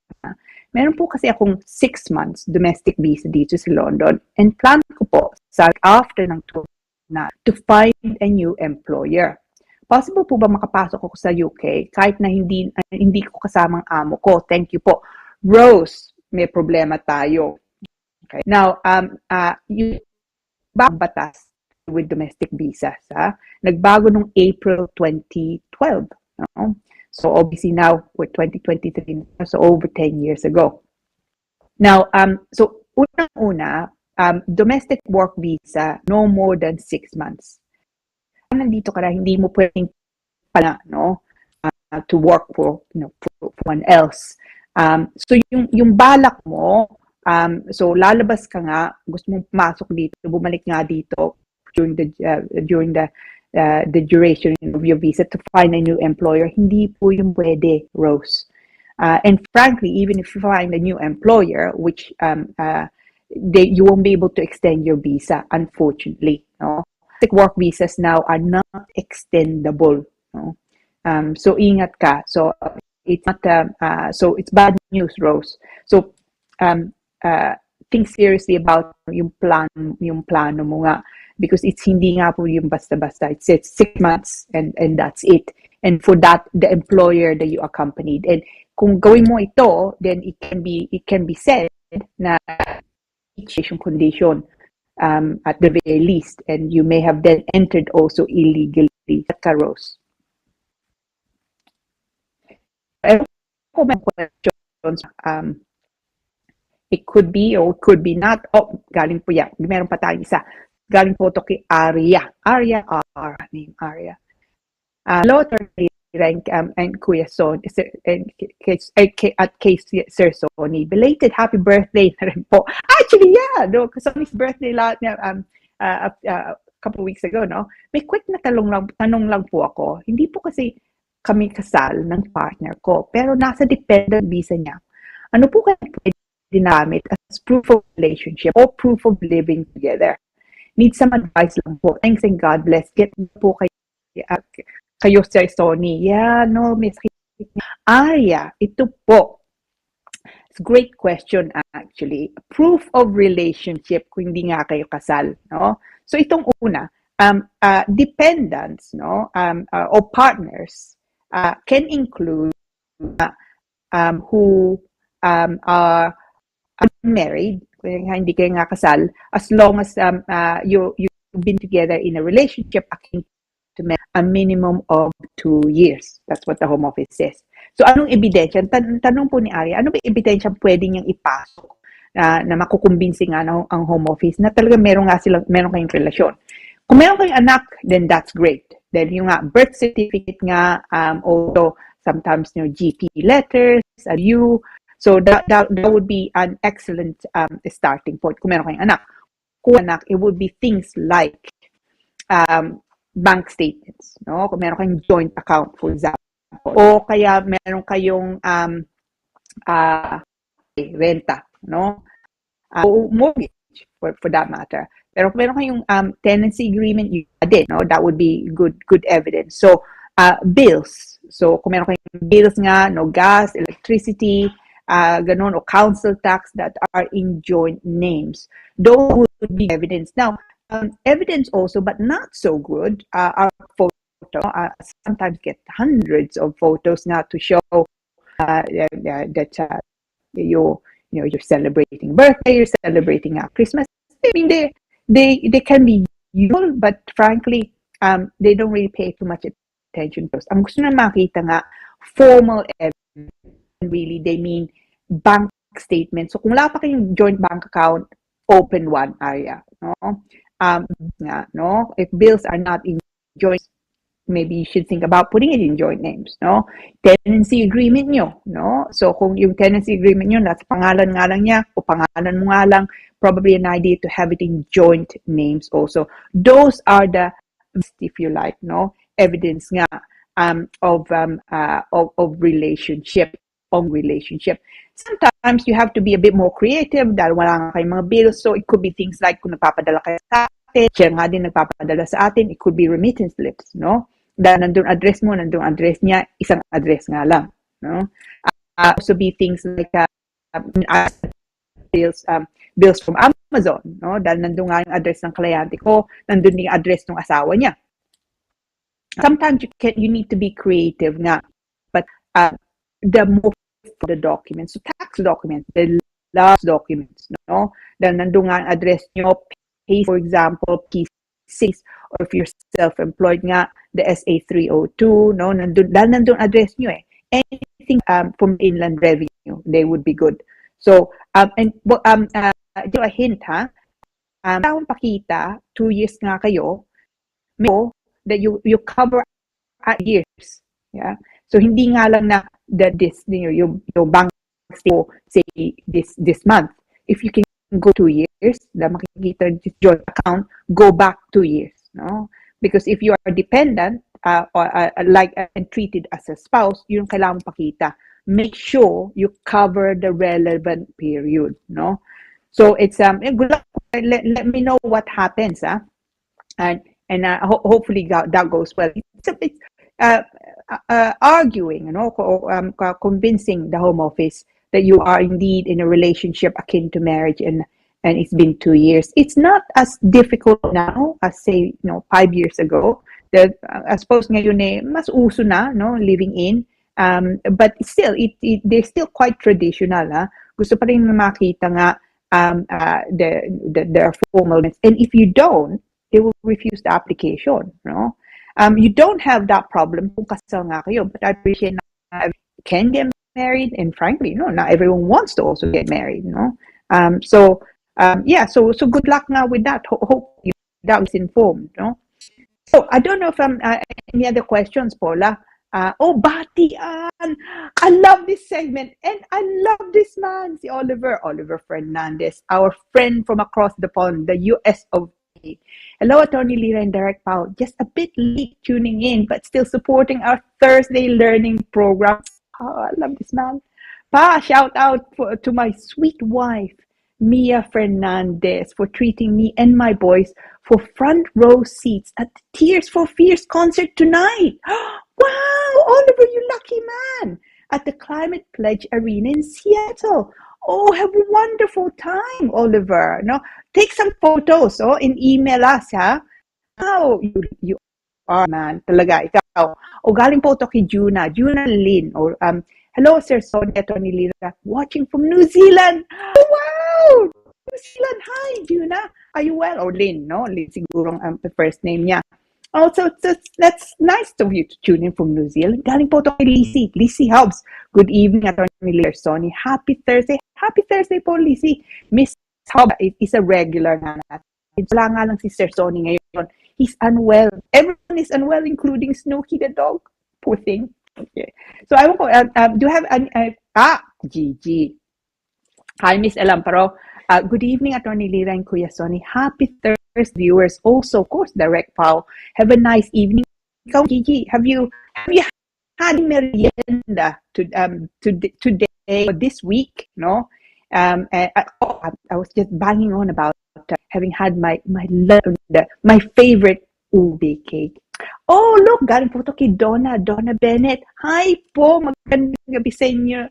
meron po kasi akong 6 months domestic visa dito sa London, and plan ko po sa after ng tour na to find a new employer. Possible po ba makapasok ako sa UK kahit na hindi ko kasamang amo ko? Thank you po. Rose, may problema tayo. Okay. Now, yung batas with domestic visas, nagbago nung April 2012. No? So obviously now we're 2023, so over 10 years ago. Now, so unang-una, domestic work visa, no more than 6 months. Nandito ka na, hindi mo pwedeng pala, no, to work for, for one else. So yung balak mo, so lalabas ka nga, gusto mong pumasok dito, bumalik nga dito during the duration of your visa to find a new employer, hindi po yung pwede, Rose. And frankly, even if you find a new employer, which you won't be able to extend your visa, unfortunately. No? Work visas now are not extendable. No? So ingat ka. So it's not. So it's bad news, Rose. So think seriously about yung plano mo nga. Because it's hindi nga po yung basta-basta. It's 6 months and that's it. And for that, the employer that you accompanied. And kung gawin mo ito, then it can be said na condition at the very least. And you may have then entered also illegally. Rose. It could be or it could be not. Oh, galing po yan. Meron pa tayong isa. Galing po ito kay Arya. Arya. Name Arya. Hello, Atty. and Kuya Son, at kay Sir Sonny. Belated happy birthday na rin po. Actually, yeah, no, kasi Sonny's birthday a couple of weeks ago, no? May quick na tanong lang po ako. Hindi po kasi kami kasal ng partner ko, pero nasa dependent visa niya. Ano po kaya pwede dinamit as proof of relationship or proof of living together? Need some advice lang po. Thanks and God bless. Get po kayo Sir Sonny. Yeah, no, Miss Arya, ito po. It's a great question actually. Proof of relationship kung hindi nga kayo kasal, no? So itong una, dependents, no, or partners can include who are unmarried, hindi kayo nga kasal, as long as you've been together in a relationship to a minimum of 2 years. That's what the Home Office says. So anong ebidensya? Tanong po ni Arya, ano ba ebidensya pwede niyang ipasok na makukumbinsi nga ang Home Office na talaga meron kayong relasyon? Kung meron kayong anak, then that's great. Then yung birth certificate nga, also sometimes GP letters, so that would be an excellent starting point. Kung meron kayong anak, it would be things like bank statements, no? Kung meron kayong joint account, for example, o kaya meron kayong renta, no? O mortgage, for that matter. Pero kung meron kayong tenancy agreement, no? That would be good evidence. So bills. So kung meron kayong bills nga, no, gas, electricity, ganon, o council tax that are in joint names, those would be evidence. Now, evidence also, but not so good, are photos. Sometimes get hundreds of photos now to show that you're celebrating birthday, you're celebrating Christmas. I mean, they can be useful, but frankly, they don't really pay too much attention to us. Ang gusto na makita nga, formal evidence, really, they mean bank statement. So kung wala pa kayong joint bank account, open one area, no? No, if bills are not in joint, maybe you should think about putting it in joint names, no? Tenancy agreement nyo, no? So kung yung tenancy agreement nyo, nasa pangalan nga lang niya, o pangalan mo nga lang, probably an idea to have it in joint names also. Those are the, if you like, no, evidence nga of relationship. Sometimes you have to be a bit more creative dahil wala nga kayong mga bills. So it could be things like kung nagpapadala kayo sa atin, siya nga din nagpapadala sa atin, it could be remittance slips, no? Dahil nandun address mo, nandun address niya, isang address nga lang, no? Also be things like bills from Amazon, no? Dahil nandun nga yung address ng kliyente ko, nandun yung address ng asawa niya. Sometimes you need to be creative nga, but the documents, so tax documents, the last documents, no? Dahil nandun nga ang address nyo, pay, for example, P6, or if you're self-employed nga, the SA 302, no? Dahil nandun address nyo anything from inland revenue, they would be good. So, a hint, kailangan pakita, 2 years nga kayo, that you cover years, yeah? So hindi nga lang na your bank statement say this month. If you can go 2 years, na makikita this joint account, go back 2 years, no? Because if you are dependent and treated as a spouse, yun kailangan pakita. Make sure you cover the relevant period, no? So it's good luck. Let me know what happens, and hopefully that goes well. It's arguing, convincing the Home Office that you are indeed in a relationship akin to marriage and it's been 2 years. It's not as difficult now as say 5 years ago. That I suppose ngayon mas uso na, no, living in, but still they're still quite traditional. Gusto pa rin makita nga their formalness, and if you don't, they will refuse the application, no? You don't have that problem kung kasal nga kayo, but I appreciate that you can get married, and frankly, not everyone wants to also get married, no? So good luck now with that. Hope that was informed, no? So I don't know if any other questions, Paula. Batian. I love this segment. And I love this man, si Oliver Fernandez, our friend from across the pond, the US of A. Hello, Attorney Lira and Direct Pao. Just a bit late tuning in, but still supporting our Thursday learning program. I love this man. Shout out to my sweet wife, Mia Fernandez, for treating me and my boys for front row seats at the Tears for Fears concert tonight. Wow, Oliver, you lucky man! At the Climate Pledge Arena in Seattle. Oh, have a wonderful time, Oliver. No, take some photos, and email us, ha? Oh, you are, man. Talaga, ikaw. Galing po to kay Juna Lin. Hello, Sir Sonia, Tony Lira, watching from New Zealand. Oh, wow! New Zealand. Hi, Juna. Are you well? Or Lin, no? Lin siguro the first name niya. Also, that's nice of you to tune in from New Zealand. Galing po to kay Lisi Hobbs. Good evening, Attorney Lira, Sonny. Happy Thursday. Happy Thursday po, Lisi. Miss Hobbs is a regular na natin. Wala nga lang si Sir Sonny ngayon. He's unwell. Everyone is unwell, including Snooky the dog. Poor thing. Okay. So, I won't go. Do you have Gigi. Hi, Miss Elamparo. Good evening, Attorney Lira and Kuya Sonny. Happy Thursday, viewers. Also, of course, Direct Pao. Have a nice evening. Gigi, have you had merienda today or this week? No. I was just banging on about having had my favorite ube cake. Oh, look, galing po to kay Donna Bennett. Hi po, magandang gabi sa inyo.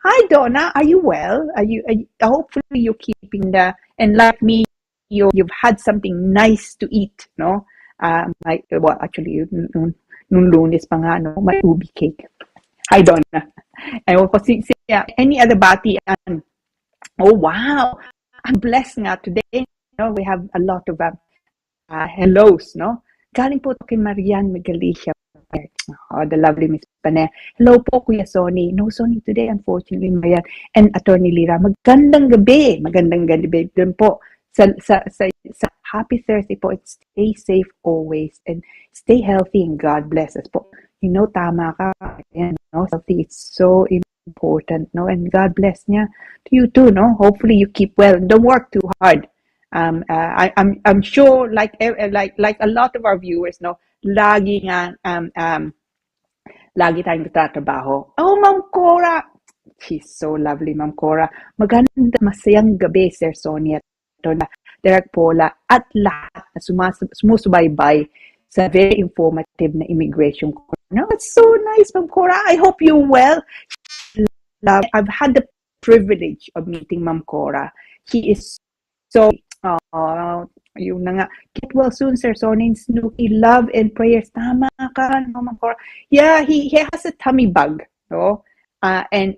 Hi, Donna, are you well? Hopefully you're keeping and like me, you've had something nice to eat, no? Actually, nung Lunes pa nga, no, my ube cake. Hi, Donna. Any other bati? Oh, wow. I'm blessed nga today. No, we have a lot of hellos, no? Galing po kay Marian Megalicia. Oh, the lovely Miss Pane. Hello po, Kuya Sonny. No Sonny today, unfortunately, Marian. And Attorney Lira, magandang gabi din po. Sa Happy Thursday po. Stay safe always and stay healthy and God bless us po. You know, tama ka. Ayan, no? Healthy, it's so important, no? And God bless niya to you too, no? Hopefully you keep well. Don't work too hard. I'm sure like a lot of our viewers, no, lagi tayong nagtatrabaho. Oh, Ma'am Cora, she's so lovely, Ma'am Cora. Maganda, masayang gabi, Sir Sonia, Direct Paula, at lahat na sumusubaybay sa very informative na immigration corner. No, it's so nice, Ma'am Cora. I hope you're well. I've had the privilege of meeting Ma'am Cora. She is so yun na nga. Get well soon, Sir Sonny and Snooky. Love and prayers. Tama ka, no, Ma'am Cora. Yeah, he has a tummy bug, no? And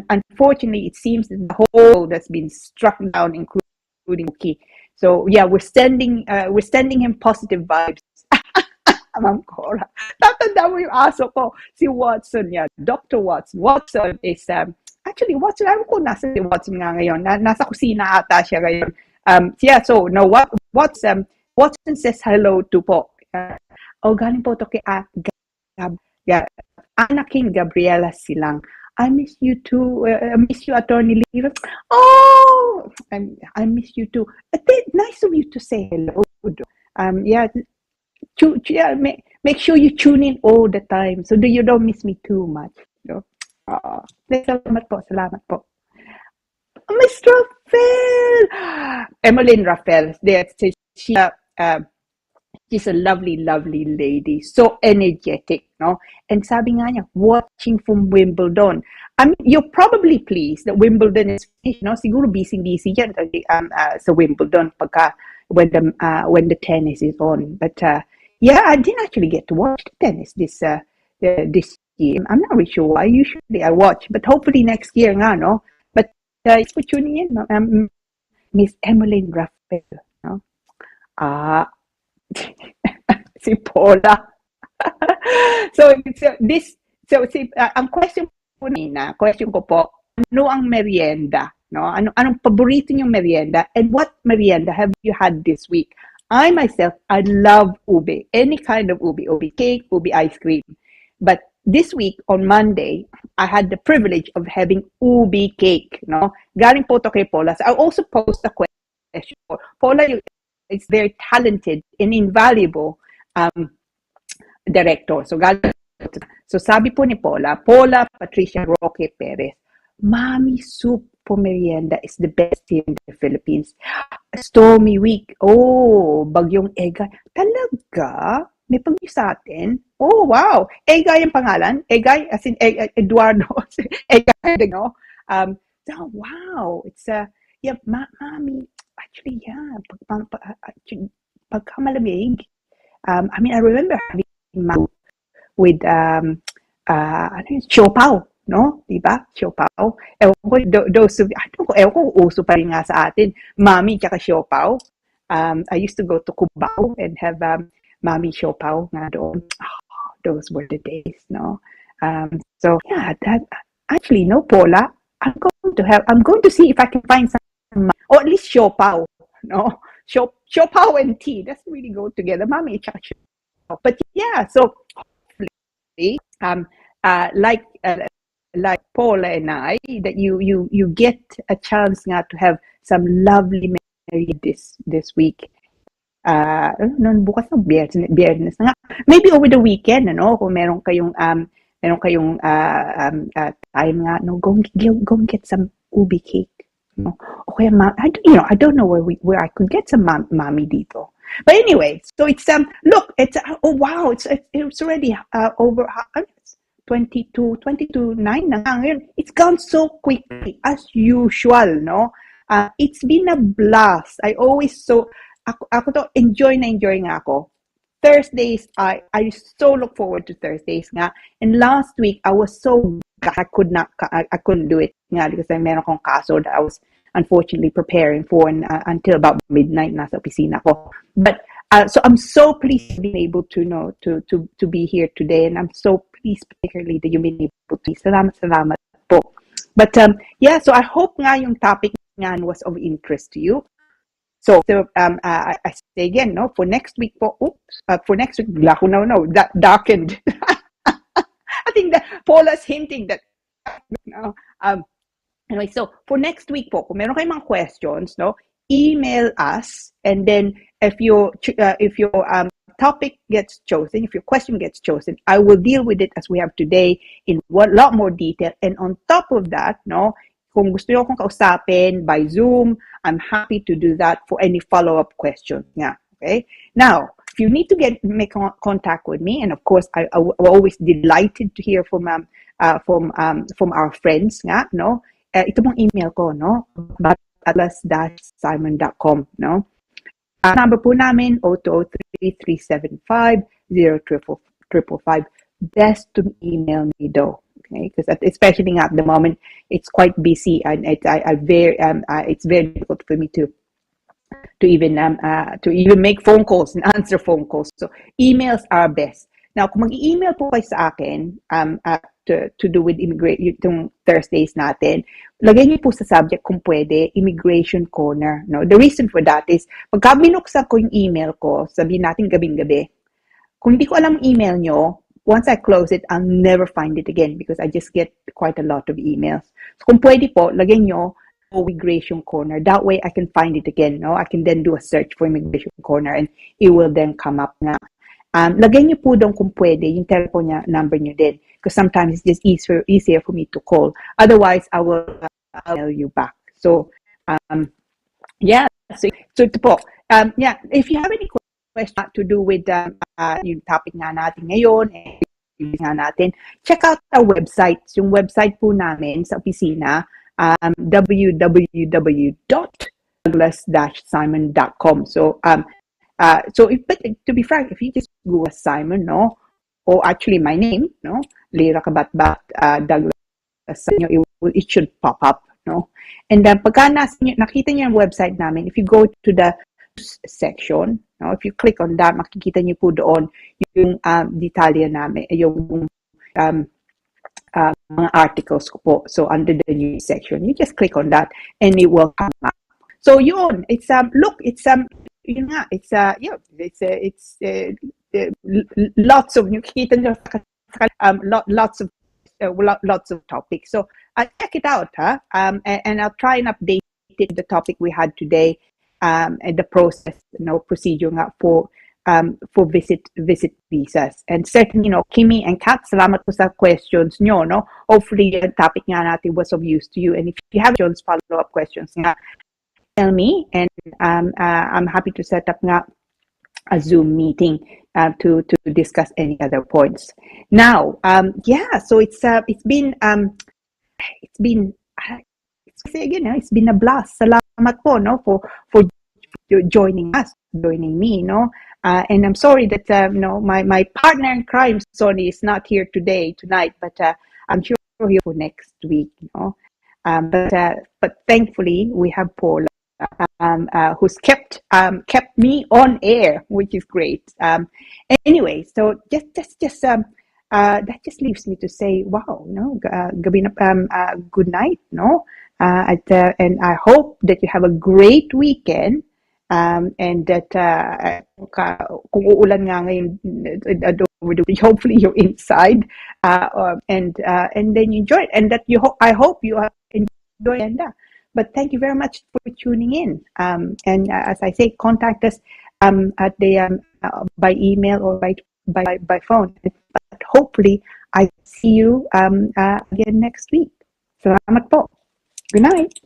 unfortunately, it seems that the whole that's been struck down, including Mookie. So yeah, we're sending him positive vibes. Ma'am Cora. Tatanda mo yung aso ko, si Watson. Yeah, Dr. Watson. Watson is actually Watson. Alam ko nasa si Watson nga ngayon. Nasa kusina ata siya ngayon. Yeah, so no, Watson says hello to po. Galing po to kay Anakin Gabriela Silang. I miss you too. I miss you, Attorney Lira. Oh, I miss you too. Nice of you to say hello. Yeah, make sure you tune in all the time so that you don't miss me too much. No? Salamat po. Miss Rafael! Emmeline Rafael. She's a lovely, lovely lady. So energetic, no? And sabi nga niya, watching from Wimbledon. I mean, you're probably pleased that Wimbledon is finished, no? Siguro busy yan sa Wimbledon when the tennis is on. But yeah, I didn't actually get to watch the tennis this year. I'm not really sure why. Usually I watch, but hopefully next year nga, no? Thanks for tuning in, Miss Emmeline Raphael. No? Si Paula. Ang question ko po, ano ang merienda? No? Anong paborito niyong merienda? And what merienda have you had this week? I myself, I love ube. Any kind of ube. Ube cake, ube ice cream. But this week, on Monday, I had the privilege of having ubi cake, no? Galing po to kay Paula. So I also posed a question. Paula is very talented and invaluable director. So sabi po ni Paula Patricia Roque Perez, Mommy soup for merienda is the best here in the Philippines. Stormy week. Oh, bagyong Egay. Talaga? May pagyo sa atin? Oh, wow. Egay ang pangalan? Egay, as in Eduardo. Egay, no? So, wow. It's yeah, Mommy, actually, yeah. Pagka malamig, I mean, I remember having with siopaw, no? Diba? Siopaw. Ewan ko, those of, I don't know, ewan ko, uso pa rin nga sa atin. Mami tsaka siopaw. I used to go to Cubao and have Mami siopaw nga doon. Oh, those were the days, no? So, yeah, that, actually, no, Paula, I'm going to see if I can find some, or at least siopaw, no? Siopaw and tea, that's really go together. Mami tsaka siopaw. But yeah, so, like Paula and I, that you get a chance nga to have some lovely memory this week. Bukas na Biyernes na nga. Maybe over the weekend, ano, kung meron kayong time nga, no, go and get some ubi cake. No? Okay, I don't know where I could get some mami dito. But anyway, so it's look, it's oh wow, it's already over 22:09 na ngayon. It's gone so quickly as usual, no? It's been a blast. I always ako to enjoy nga ako. Thursdays, I so look forward to Thursdays nga. And last week I was so I couldn't do it nga because I meron akong kaso that I was unfortunately preparing for until about midnight nasa opisina ko. But so I'm so pleased being able to be here today, and I'm so pleased particularly that you've been able to. Salamat po. But yeah, so I hope nga yung topic nga was of interest to you. So I say again, no, for next week po. For next week, that darkened. I think that Paula's hinting that. Anyway, so for next week po, kung meron kayong mga questions, no, email us, and then if your topic gets chosen, if your question gets chosen, I will deal with it as we have today in a lot more detail. And on top of that, no, kung gusto niyo akong kausapin by Zoom, I'm happy to do that for any follow-up questions. Yeah, okay. Now, if you need to make contact with me, and of course, I'm always delighted to hear from our friends, nga, no. Ito mong email ko, no? atlas-simon.com, no? Number po namin, 0203-375-0555. Best to email me though, okay? Because especially at the moment, it's quite busy, and it's very difficult for me to even make phone calls and answer phone calls. So emails are best. Now, kung mag-email po kayo sa akin to do with itong Thursdays natin, lagay niyo po sa subject kung pwede, Immigration Corner. No? The reason for that is, pagka binuksan ko yung email ko, sabihin natin gabing-gabi, kung hindi ko alam email nyo, once I close it, I'll never find it again because I just get quite a lot of emails. So kung pwede po, lagay nyo Immigration Corner. That way, I can find it again. No? I can then do a search for Immigration Corner and it will then come up nga. Lagay niyo po doon kung pwede yung telephone number niyo din, because sometimes it's just easier for me to call. Otherwise, I'll email you back. So, yeah. So ito po. Yeah. If you have any questions to do with yung topic nga natin ngayon, check out our website. Yung website po namin sa opisina, www.douglas-simon.com. So, but to be frank, if you just Google Simon, no, or actually my name, no, LIRA CABATBAT, Douglas Simon, it should pop up, no. And then pagka nakita niyo yung website namin, if you go to the section, no, if you click on that, makikita niyo po doon yung detalye namin, yung mga articles ko po. So under the news section, you just click on that, and it will come up. So yun, it's look, it's yun nga, it's lots of, yung kikita nyo lots of topics. So check it out, huh? And I'll try and update it, the topic we had today, and the process, procedure nga for visit visas. And certainly, Kimi and Kat, salamat po sa questions nyo, no? Hopefully, the topic nga natin was of use to you. And if you have questions, follow-up questions nga, tell me, and I'm happy to set up nga a Zoom meeting to discuss any other points. Now, so it's been it's been a blast. Salamat po, no, for joining me, no. And I'm sorry that my partner in crime, Sonny, is not here tonight, but I'm sure he'll for next week, but thankfully we have Paula, who's kept me on air, which is great. Anyway, so just that just leaves me to say, wow, gabi na, good night, no? And I hope that you have a great weekend. And that kung uulan nga ngayon, hopefully you're inside, and then you enjoy it, and that I hope you enjoy it. But thank you very much for tuning in. And as I say, contact us at the by email or by phone. But hopefully, I see you again next week. Salamat po. Good night.